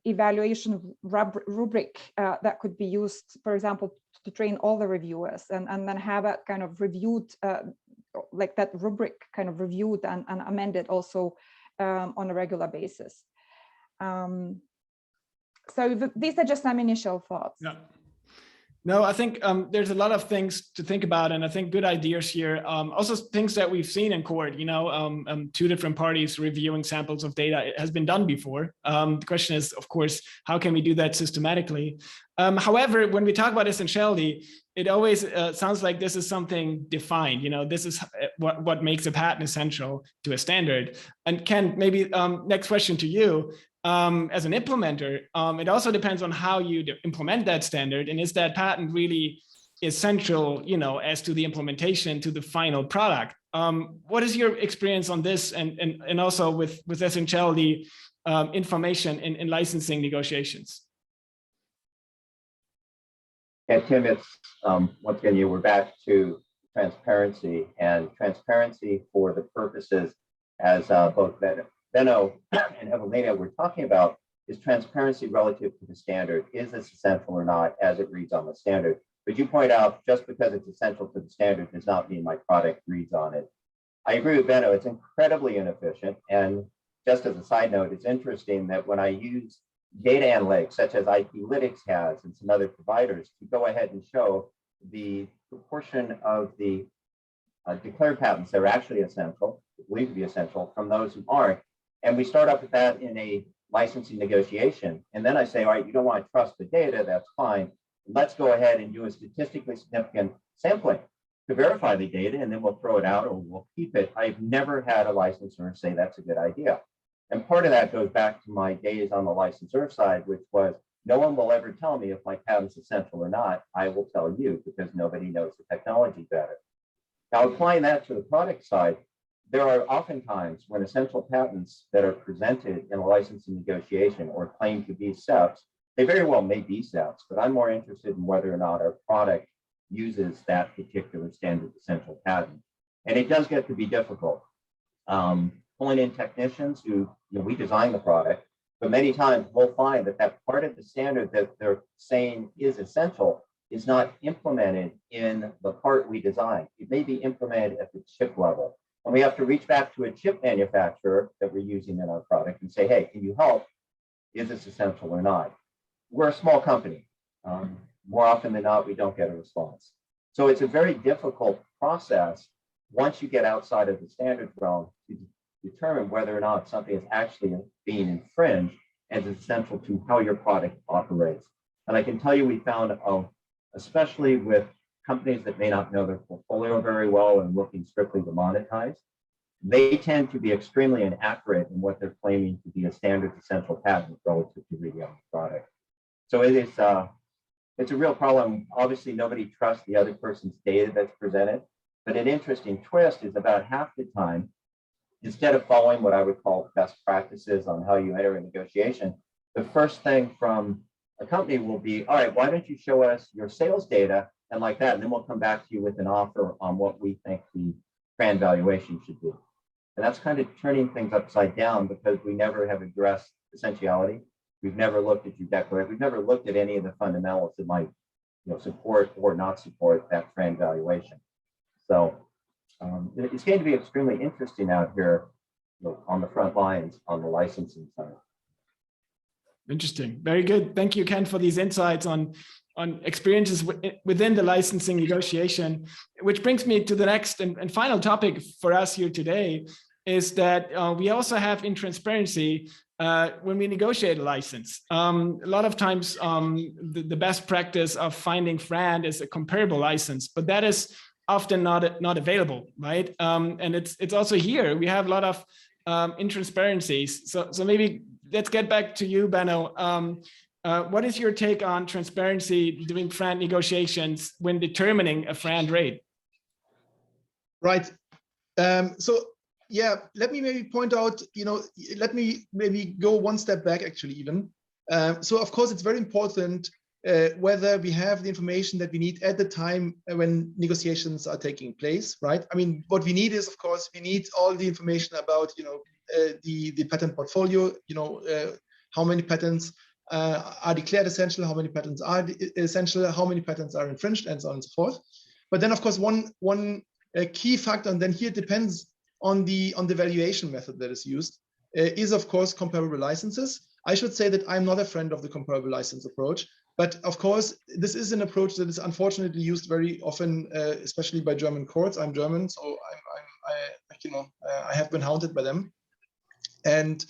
evaluation rubric that could be used, for example, to train all the reviewers, and then have it kind of reviewed, like that rubric kind of reviewed and amended also on a regular basis. So these are just some initial thoughts.
Yeah. No, I think there's a lot of things to think about, and I think good ideas here. Also things that we've seen in court, you know, two different parties reviewing samples of data. It has been done before. The question is, of course, how can we do that systematically? However, when we talk about essentiality, it always sounds like this is something defined. You know, this is what makes a patent essential to a standard. And Ken, maybe next question to you. As an implementer, it also depends on how you implement that standard, and is that patent really essential, you know, as to the implementation to the final product. What is your experience on this, and also with essentiality information in licensing negotiations?
Yeah, Tim, it's once again, we're back to transparency, and transparency for the purposes as both Benno and Evelina were talking about is transparency relative to the standard. Is this essential or not as it reads on the standard? But you point out just because it's essential to the standard does not mean my product reads on it. I agree with Benno, it's incredibly inefficient. And just as a side note, it's interesting that when I use data analytics, such as IPlytics has and some other providers, to go ahead and show the proportion of the declared patents that are actually essential, believed to be essential, from those who aren't. And we start off with that in a licensing negotiation. And then I say, all right, you don't want to trust the data, that's fine. Let's go ahead and do a statistically significant sampling to verify the data, and then we'll throw it out or we'll keep it. I've never had a licensor say that's a good idea. And part of that goes back to my days on the licensor side, which was no one will ever tell me if my patent's essential or not. I will tell you because nobody knows the technology better. Now, applying that to the product side, there are oftentimes when essential patents that are presented in a licensing negotiation or claim to be SEPs, they very well may be SEPs, but I'm more interested in whether or not our product uses that particular standard essential patent. And it does get to be difficult. Pulling in technicians who, you know, we design the product, but many times we'll find that that part of the standard that they're saying is essential is not implemented in the part we design. It may be implemented at the chip level. And we have to reach back to a chip manufacturer that we're using in our product and say, hey, can you help? Is this essential or not? We're a small company. More often than not, we don't get a response. So it's a very difficult process once you get outside of the standard realm to determine whether or not something is actually being infringed and is essential to how your product operates. And I can tell you we found, especially with companies that may not know their portfolio very well and looking strictly to monetize, they tend to be extremely inaccurate in what they're claiming to be a standard essential patent relative to reading on the product. So it's a real problem. Obviously, nobody trusts the other person's data that's presented, but an interesting twist is about half the time, instead of following what I would call best practices on how you enter a negotiation, the first thing from a company will be, all right, why don't you show us your sales data and like that, and then we'll come back to you with an offer on what we think the FRAND valuation should be. And that's kind of turning things upside down because we never have addressed essentiality. We've never looked at your declaration. We've never looked at any of the fundamentals that might, you know, support or not support that FRAND valuation. So it's going to be extremely interesting out here, you know, on the front lines on the licensing side.
Interesting. Very good. Thank you, Ken, for these insights on experiences within the licensing negotiation, which brings me to the next and final topic for us here today, is that we also have in transparency when we negotiate a license. A lot of times the best practice of finding FRAND is a comparable license, but that is often not available, right? And it's also here, we have a lot of intransparencies. So maybe let's get back to you, Benno. What is your take on transparency during FRAND negotiations when determining a FRAND rate?
Right. So yeah, let me maybe point out, you know, let me maybe go one step back actually even. So of course it's very important whether we have the information that we need at the time when negotiations are taking place, right? I mean, what we need is, of course, we need all the information about, the patent portfolio, how many patents are declared essential, how many patents are essential, how many patents are infringed, and so on and so forth. But then, of course, one key factor, and then here it depends on the valuation method that is used, is, of course, comparable licenses. I should say that I'm not a friend of the comparable license approach. But of course, this is an approach that is unfortunately used very often, especially by German courts. I'm German, so I have been hounded by them. And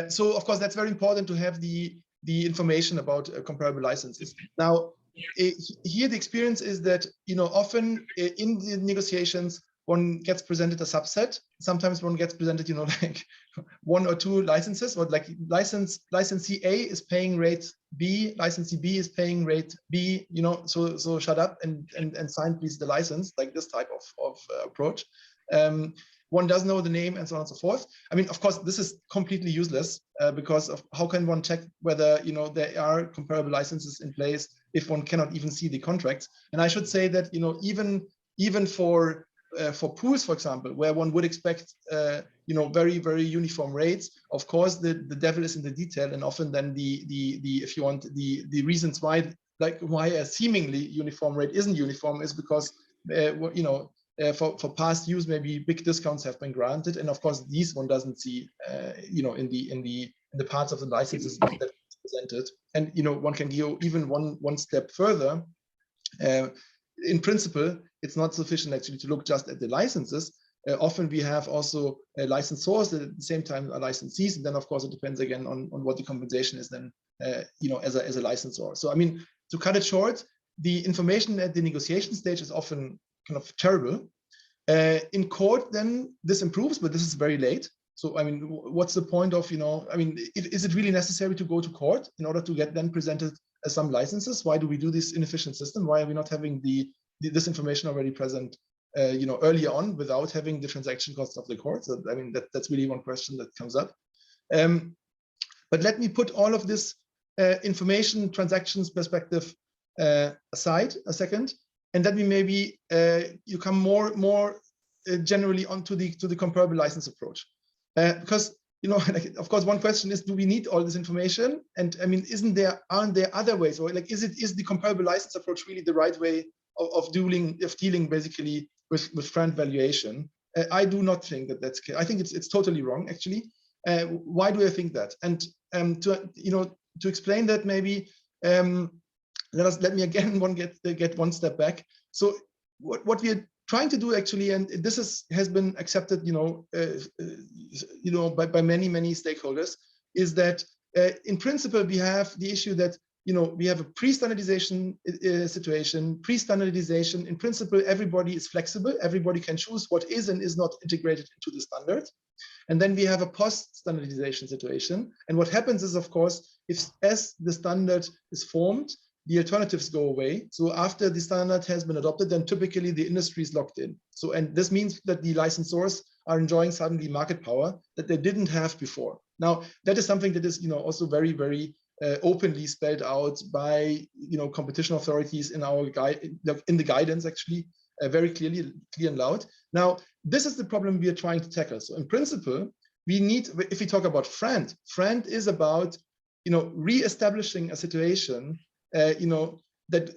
so, of course, that's very important to have the information about comparable licenses. Now, here the experience is that often in the negotiations one gets presented a subset. Sometimes one gets presented like 1 or 2 licenses, or like licensee A is paying rate B, licensee B is paying rate B, so shut up and sign please the license, like this type of approach. One doesn't know the name and so on and so forth. I mean, of course, this is completely useless because of how can one check whether there are comparable licenses in place if one cannot even see the contracts. And I should say that even for pools, for example, where one would expect very, very uniform rates, of course the devil is in the detail, and often then the if you want the reasons why a seemingly uniform rate isn't uniform is because for past use maybe big discounts have been granted, and of course these one doesn't see in the parts of the licenses that are presented. And one can go even one step further. In principle, it's not sufficient actually to look just at the licenses. Often we have also licensors that at the same time are licensees, and then of course it depends again on what the compensation is then, as a licensor. So I mean, to cut it short, the information at the negotiation stage is often kind of terrible. In court, then this improves, but this is very late. So I mean, what's the point of I mean, is it really necessary to go to court in order to get then presented some licenses? Why do we do this inefficient system? Why are we not having this information already present, earlier on without having the transaction costs of the court? So, I mean, that's really one question that comes up. But let me put all of this information transactions perspective aside a second, and let me maybe you come more generally onto the comparable license approach, because of course, one question is, do we need all this information? And I mean, aren't there other ways, or like, is the comparable license approach really the right way of dealing basically with FRAND valuation? I do not think that that's clear. I think it's totally wrong, actually. Why do I think that? And to explain that, maybe let me again get one step back. So what we are trying to do actually, and this has been accepted, by many stakeholders, is that in principle we have the issue that we have a pre-standardization situation. Pre-standardization, in principle, everybody is flexible. Everybody can choose what is and is not integrated into the standard. And then we have a post-standardization situation. And what happens is, of course, as the standard is formed, the alternatives go away. So after the standard has been adopted, then typically the industry is locked in. So, and this means that the licensors are enjoying suddenly market power that they didn't have before. Now, that is something that is, also very, very openly spelled out by, competition authorities in the guidance, actually, very clear and loud. Now, this is the problem we are trying to tackle. So in principle, we need, if we talk about FRAND is about, re-establishing a situation that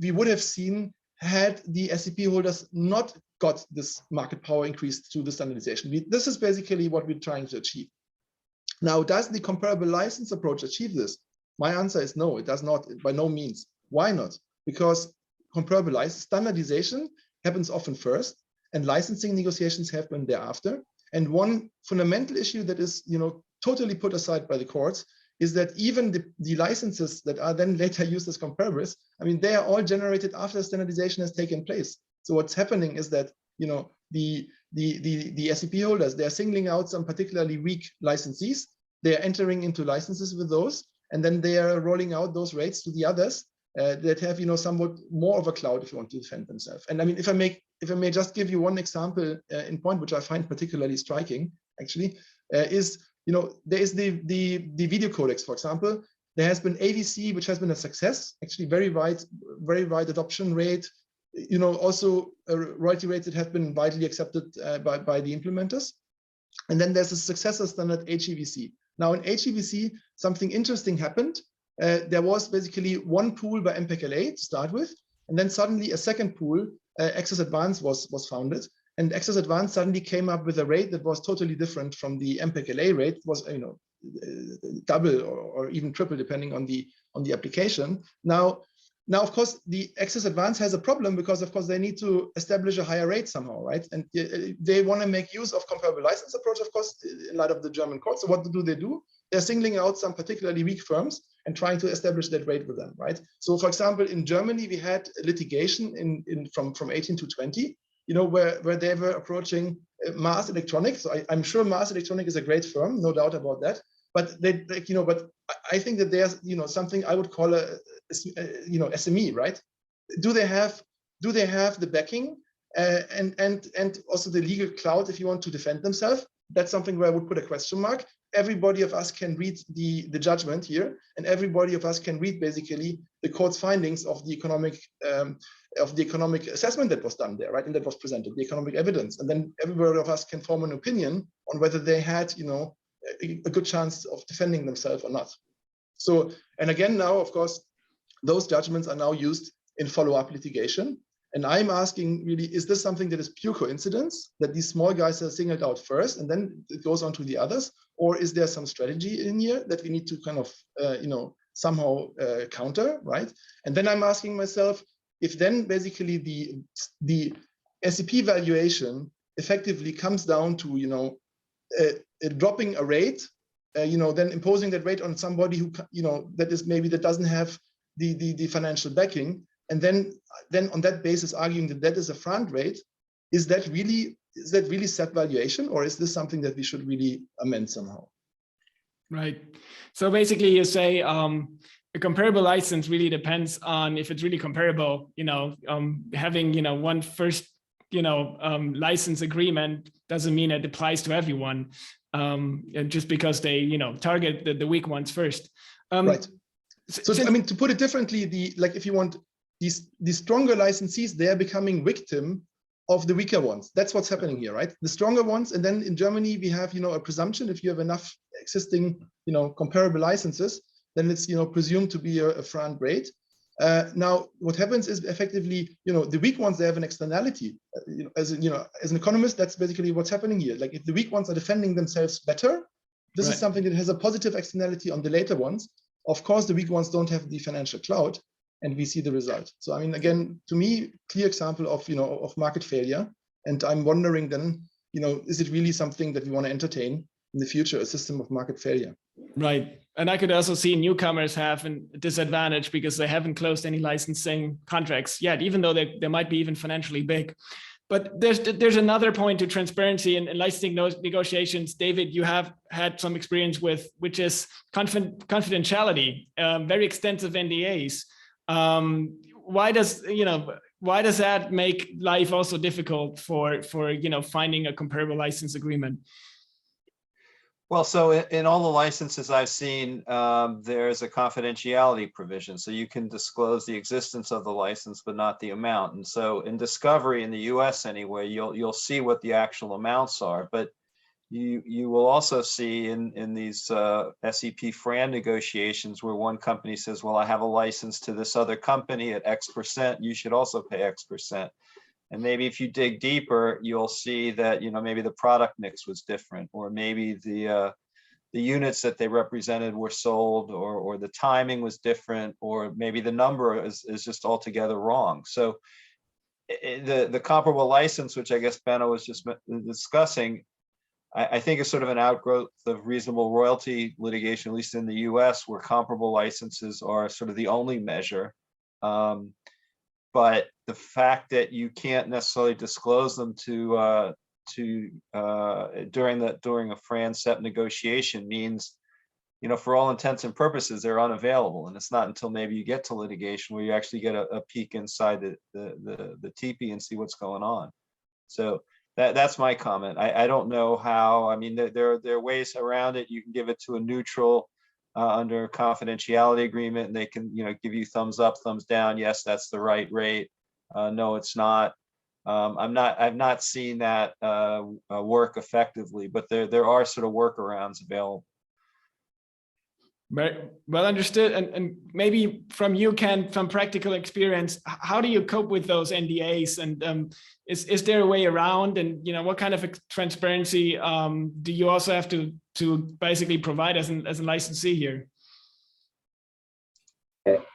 we would have seen had the SCP holders not got this market power increase through the standardization. This is basically what we're trying to achieve. Now, does the comparable license approach achieve this? My answer is no, it does not, by no means. Why not? Because comparable license standardization happens often first, and licensing negotiations happen thereafter. And one fundamental issue that is, totally put aside by the courts is that even the licenses that are then later used as comparables, I mean, they are all generated after standardization has taken place. So what's happening is that, the SCP holders, they are singling out some particularly weak licensees. They are entering into licenses with those, and then they are rolling out those rates to the others that have, somewhat more of a cloud if you want to defend themselves. And I mean, if I may just give you one example in point, which I find particularly striking, actually, is, there is the video codecs, for example, There has been AVC, which has been a success, actually very wide adoption rate. Also royalty rates that have been widely accepted by the implementers. And then there's a successor standard, HEVC. Now in HEVC, something interesting happened. There was basically one pool by MPEG-LA to start with, and then suddenly a second pool, Access Advanced, was founded. And Access Advanced suddenly came up with a rate that was totally different from the MPEG-LA rate. It was double or even triple depending on the application. Now, of course, the Access Advanced has a problem because, of course, they need to establish a higher rate somehow, right? And they want to make use of comparable license approach, of course, in light of the German court. So what do? They're singling out some particularly weak firms and trying to establish that rate with them, right? So, for example, in Germany, we had litigation from 18 to 20, where they were approaching Mars Electronics. So I'm sure Mars Electronics is a great firm, no doubt about that. But but I think that there's something I would call a SME, right? Do they have the backing and also the legal clout if you want to defend themselves? That's something where I would put a question mark. Everybody of us can read the judgment here, and everybody of us can read basically the court's findings of the economic assessment that was done there, right? And that was presented, the economic evidence, and then everybody of us can form an opinion on whether they had a good chance of defending themselves or not. So, and again, now, of course, those judgments are now used in follow-up litigation. And I'm asking, really, is this something that is pure coincidence, that these small guys are singled out first and then it goes on to the others? Or is there some strategy in here that we need to kind of, somehow counter, right? And then I'm asking myself, if then basically the SCP valuation effectively comes down to, dropping a rate, then imposing that rate on somebody who, that doesn't have the financial backing, and then on that basis arguing that is a FRAND rate, is that really set valuation, or is this something that we should really amend somehow?
Right. So basically, you say a comparable license really depends on if it's really comparable. Having one first license agreement doesn't mean it applies to everyone, just because they target the weak ones first.
Right. So I mean, to put it differently, if you want, these stronger licensees, they are becoming victim of the weaker ones. That's what's happening here, right? The stronger ones, and then in Germany we have a presumption, if you have enough existing comparable licenses, then it's presumed to be a FRAND rate. Now, what happens is effectively, the weak ones, they have an externality. As an economist, that's basically what's happening here. Like if the weak ones are defending themselves better, this is something that has a positive externality on the later ones. Of course, the weak ones don't have the financial clout, and we see the result. So I mean, again, to me, clear example of of market failure. And I'm wondering then, is it really something that we want to entertain in the future, a system of market failure?
Right. And I could also see newcomers have a disadvantage because they haven't closed any licensing contracts yet, even though they might be even financially big. But there's another point to transparency and licensing negotiations. David, you have had some experience with, which is confidentiality, very extensive NDAs. Why does that make life also difficult for finding a comparable license agreement?
Well, so in all the licenses I've seen, there's a confidentiality provision. So you can disclose the existence of the license, but not the amount. And so in discovery in the US anyway, you'll see what the actual amounts are. But you will also see in these SEP FRAND negotiations where one company says, well, I have a license to this other company at X%, you should also pay X%. And maybe if you dig deeper, you'll see that, maybe the product mix was different, or maybe the units that they represented were sold, or the timing was different, or maybe the number is just altogether wrong. So the comparable license, which I guess Benno was just discussing, I think is sort of an outgrowth of reasonable royalty litigation, at least in the US, where comparable licenses are sort of the only measure. But the fact that you can't necessarily disclose them during a FRAND SEP negotiation means, for all intents and purposes, they're unavailable. And it's not until maybe you get to litigation where you actually get a peek inside the teepee and see what's going on. So that's my comment. I don't know how. I mean, there are ways around it. You can give it to a neutral under a confidentiality agreement, and they can, give you thumbs up, thumbs down. Yes, that's the right rate. No, it's not. I've not seen that work effectively, but there are sort of workarounds available.
Very well understood. And maybe from you, Ken, from practical experience, how do you cope with those NDAs? And is there a way around? And what kind of transparency do you also have to basically provide as a licensee here?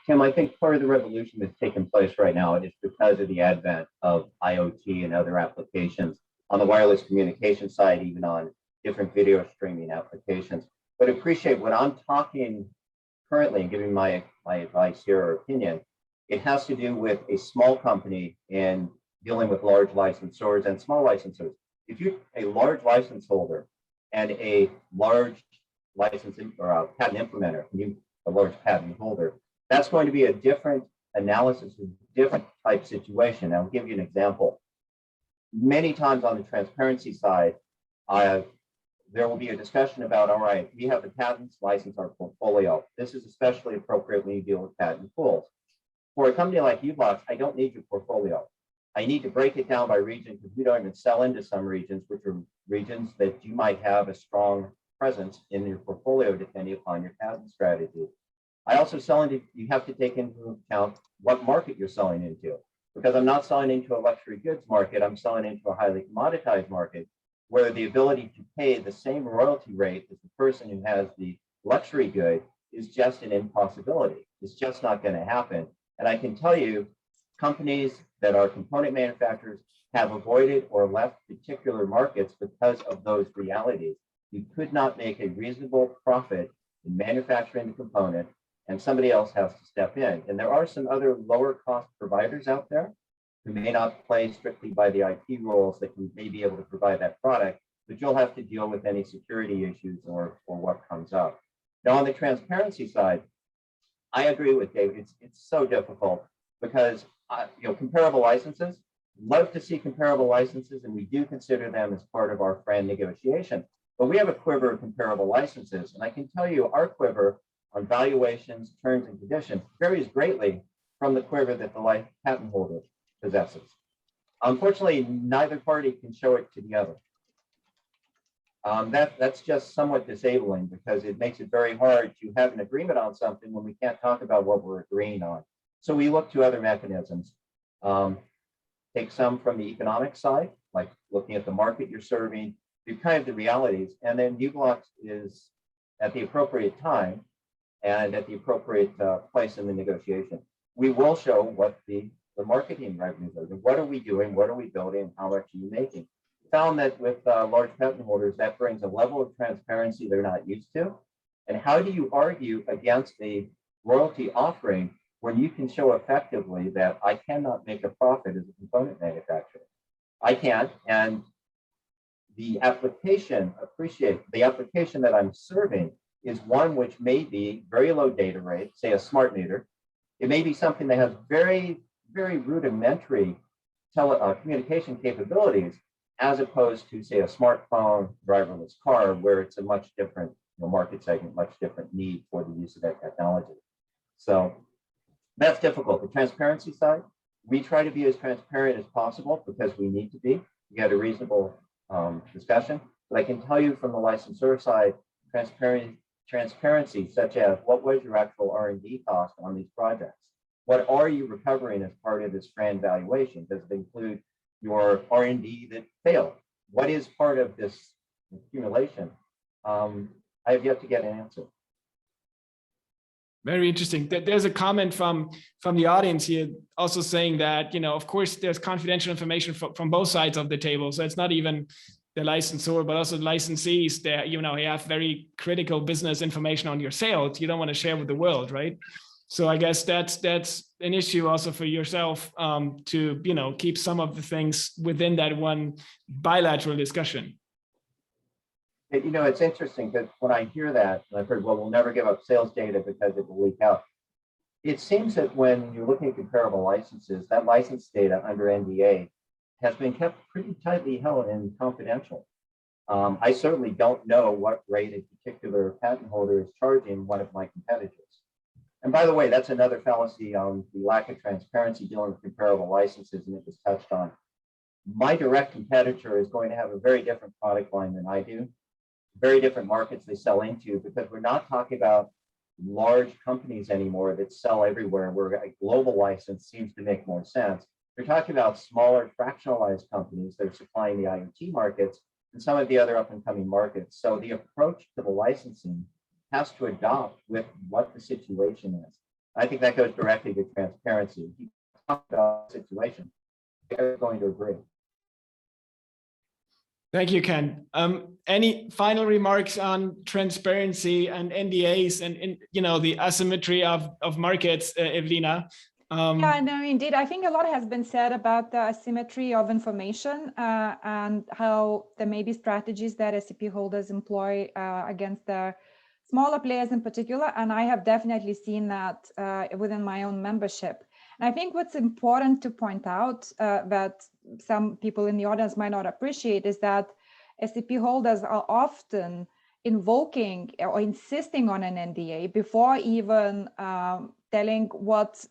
Tim, I think part of the revolution that's taken place right now is because of the advent of IoT and other applications on the wireless communication side, even on different video streaming applications. But appreciate when I'm talking currently and giving my advice here or opinion, it has to do with a small company in dealing with large licensors and small licensors. If you're a large license holder and a large licensing or a patent implementer, a large patent holder, that's going to be a different analysis, a different type situation. I'll give you an example. Many times on the transparency side, there will be a discussion about, all right, we have the patents, license our portfolio. This is especially appropriate when you deal with patent pools. For a company like uBlocks, I don't need your portfolio. I need to break it down by region because we don't even sell into some regions, which are regions that you might have a strong presence in your portfolio depending upon your patent strategy. I also sell into, you have to take into account what market you're selling into, because I'm not selling into a luxury goods market, I'm selling into a highly commoditized market where the ability to pay the same royalty rate as the person who has the luxury good is just an impossibility. It's just not going to happen. And I can tell you, companies that are component manufacturers have avoided or left particular markets because of those realities. You could not make a reasonable profit in manufacturing the component, and somebody else has to step in. And there are some other lower cost providers out there who may not play strictly by the IP rules that may be able to provide that product, but you'll have to deal with any security issues or what comes up. Now, on the transparency side, I agree with David. It's so difficult because comparable licenses, love to see comparable licenses, and we do consider them as part of our FRAND negotiation. But we have a quiver of comparable licenses, and I can tell you our quiver on valuations, terms, and conditions varies greatly from the quiver that the patent holder possesses. Unfortunately, neither party can show it to the other. That's just somewhat disabling because it makes it very hard to have an agreement on something when we can't talk about what we're agreeing on. So we look to other mechanisms. Take some from the economic side, like looking at the market you're serving, do kind of the realities, and then uBlocks is at the appropriate time and at the appropriate place in the negotiation. We will show what the marketing revenues are. What are we doing? What are we building? How much are you making? Found that with large patent holders, that brings a level of transparency they're not used to. And how do you argue against a royalty offering when you can show effectively that I cannot make a profit as a component manufacturer? I can't, and the application, the application that I'm serving is one which may be very low data rate, say a smart meter. It may be something that has very, very rudimentary communication capabilities, as opposed to, say, a smartphone, driverless car, where it's a much different market segment, much different need for the use of that technology. So that's difficult. The transparency side, we try to be as transparent as possible because we need to be. We had a reasonable discussion, but I can tell you from the licensor side, transparency such as what was your actual R&D cost on these projects? What are you recovering as part of this FRAND valuation? Does it include your R&D that failed? What is part of this accumulation? I have yet to get an answer.
Very interesting. There's a comment from the audience here also saying that, of course, there's confidential information from both sides of the table. So it's not even the licensor, but also the licensees that, you have very critical business information on your sales. You don't want to share with the world, right? So I guess that's an issue also for yourself to, keep some of the things within that one bilateral discussion.
It's interesting because when I hear that, and I've heard, well, we'll never give up sales data because it will leak out. It seems that when you're looking at comparable licenses, that license data under NDA has been kept pretty tightly held and confidential. I certainly don't know what rate a particular patent holder is charging one of my competitors. And by the way, that's another fallacy on the lack of transparency dealing with comparable licenses, and it was touched on. My direct competitor is going to have a very different product line than I do, very different markets they sell into, because we're not talking about large companies anymore that sell everywhere, where a global license seems to make more sense. We're talking about smaller fractionalized companies that are supplying the IoT markets and some of the other up and coming markets. So the approach to the licensing has to adopt with what the situation is. I think that goes directly to transparency. If you talk about the situation, they're going to agree.
Thank you, Ken. Any final remarks on transparency and NDAs and the asymmetry of markets, Evelina?
Yeah, no, indeed. I think a lot has been said about the asymmetry of information and how there may be strategies that SCP holders employ against the smaller players in particular. And I have definitely seen that within my own membership. And I think what's important to point out that some people in the audience might not appreciate is that SCP holders are often invoking or insisting on an NDA before even telling what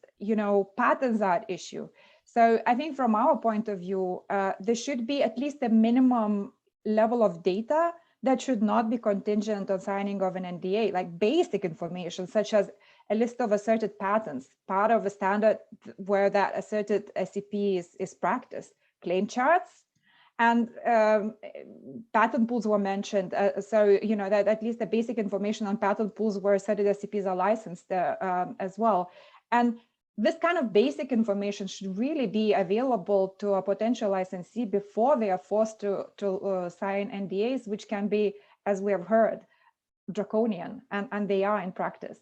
patents are at issue. So I think from our point of view, there should be at least a minimum level of data that should not be contingent on signing of an NDA, like basic information such as a list of asserted patents, part of a standard where that asserted SCP is practiced, claim charts, and patent pools were mentioned. So, that at least the basic information on patent pools where asserted SCPs are licensed as well. And this kind of basic information should really be available to a potential licensee before they are forced to sign NDAs, which can be, as we have heard, draconian, and they are in practice.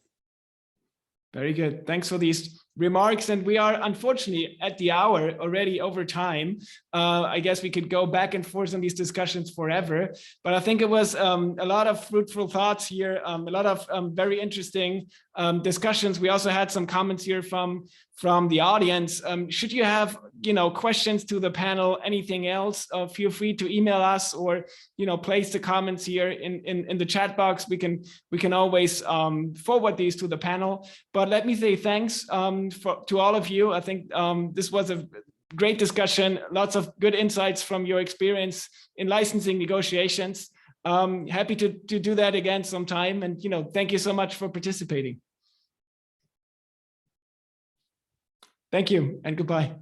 Very good. Thanks for these remarks. And we are unfortunately at the hour already over time. I guess we could go back and forth on these discussions forever, but I think it was a lot of fruitful thoughts here, a lot of very interesting discussions. We also had some comments here from the audience. Should you have questions to the panel, anything else, feel free to email us or place the comments here in the chat box. We can always forward these to the panel. But let me say thanks to all of you. I think this was a great discussion, lots of good insights from your experience in licensing negotiations. Happy to do that again sometime. And thank you so much for participating. Thank you and goodbye.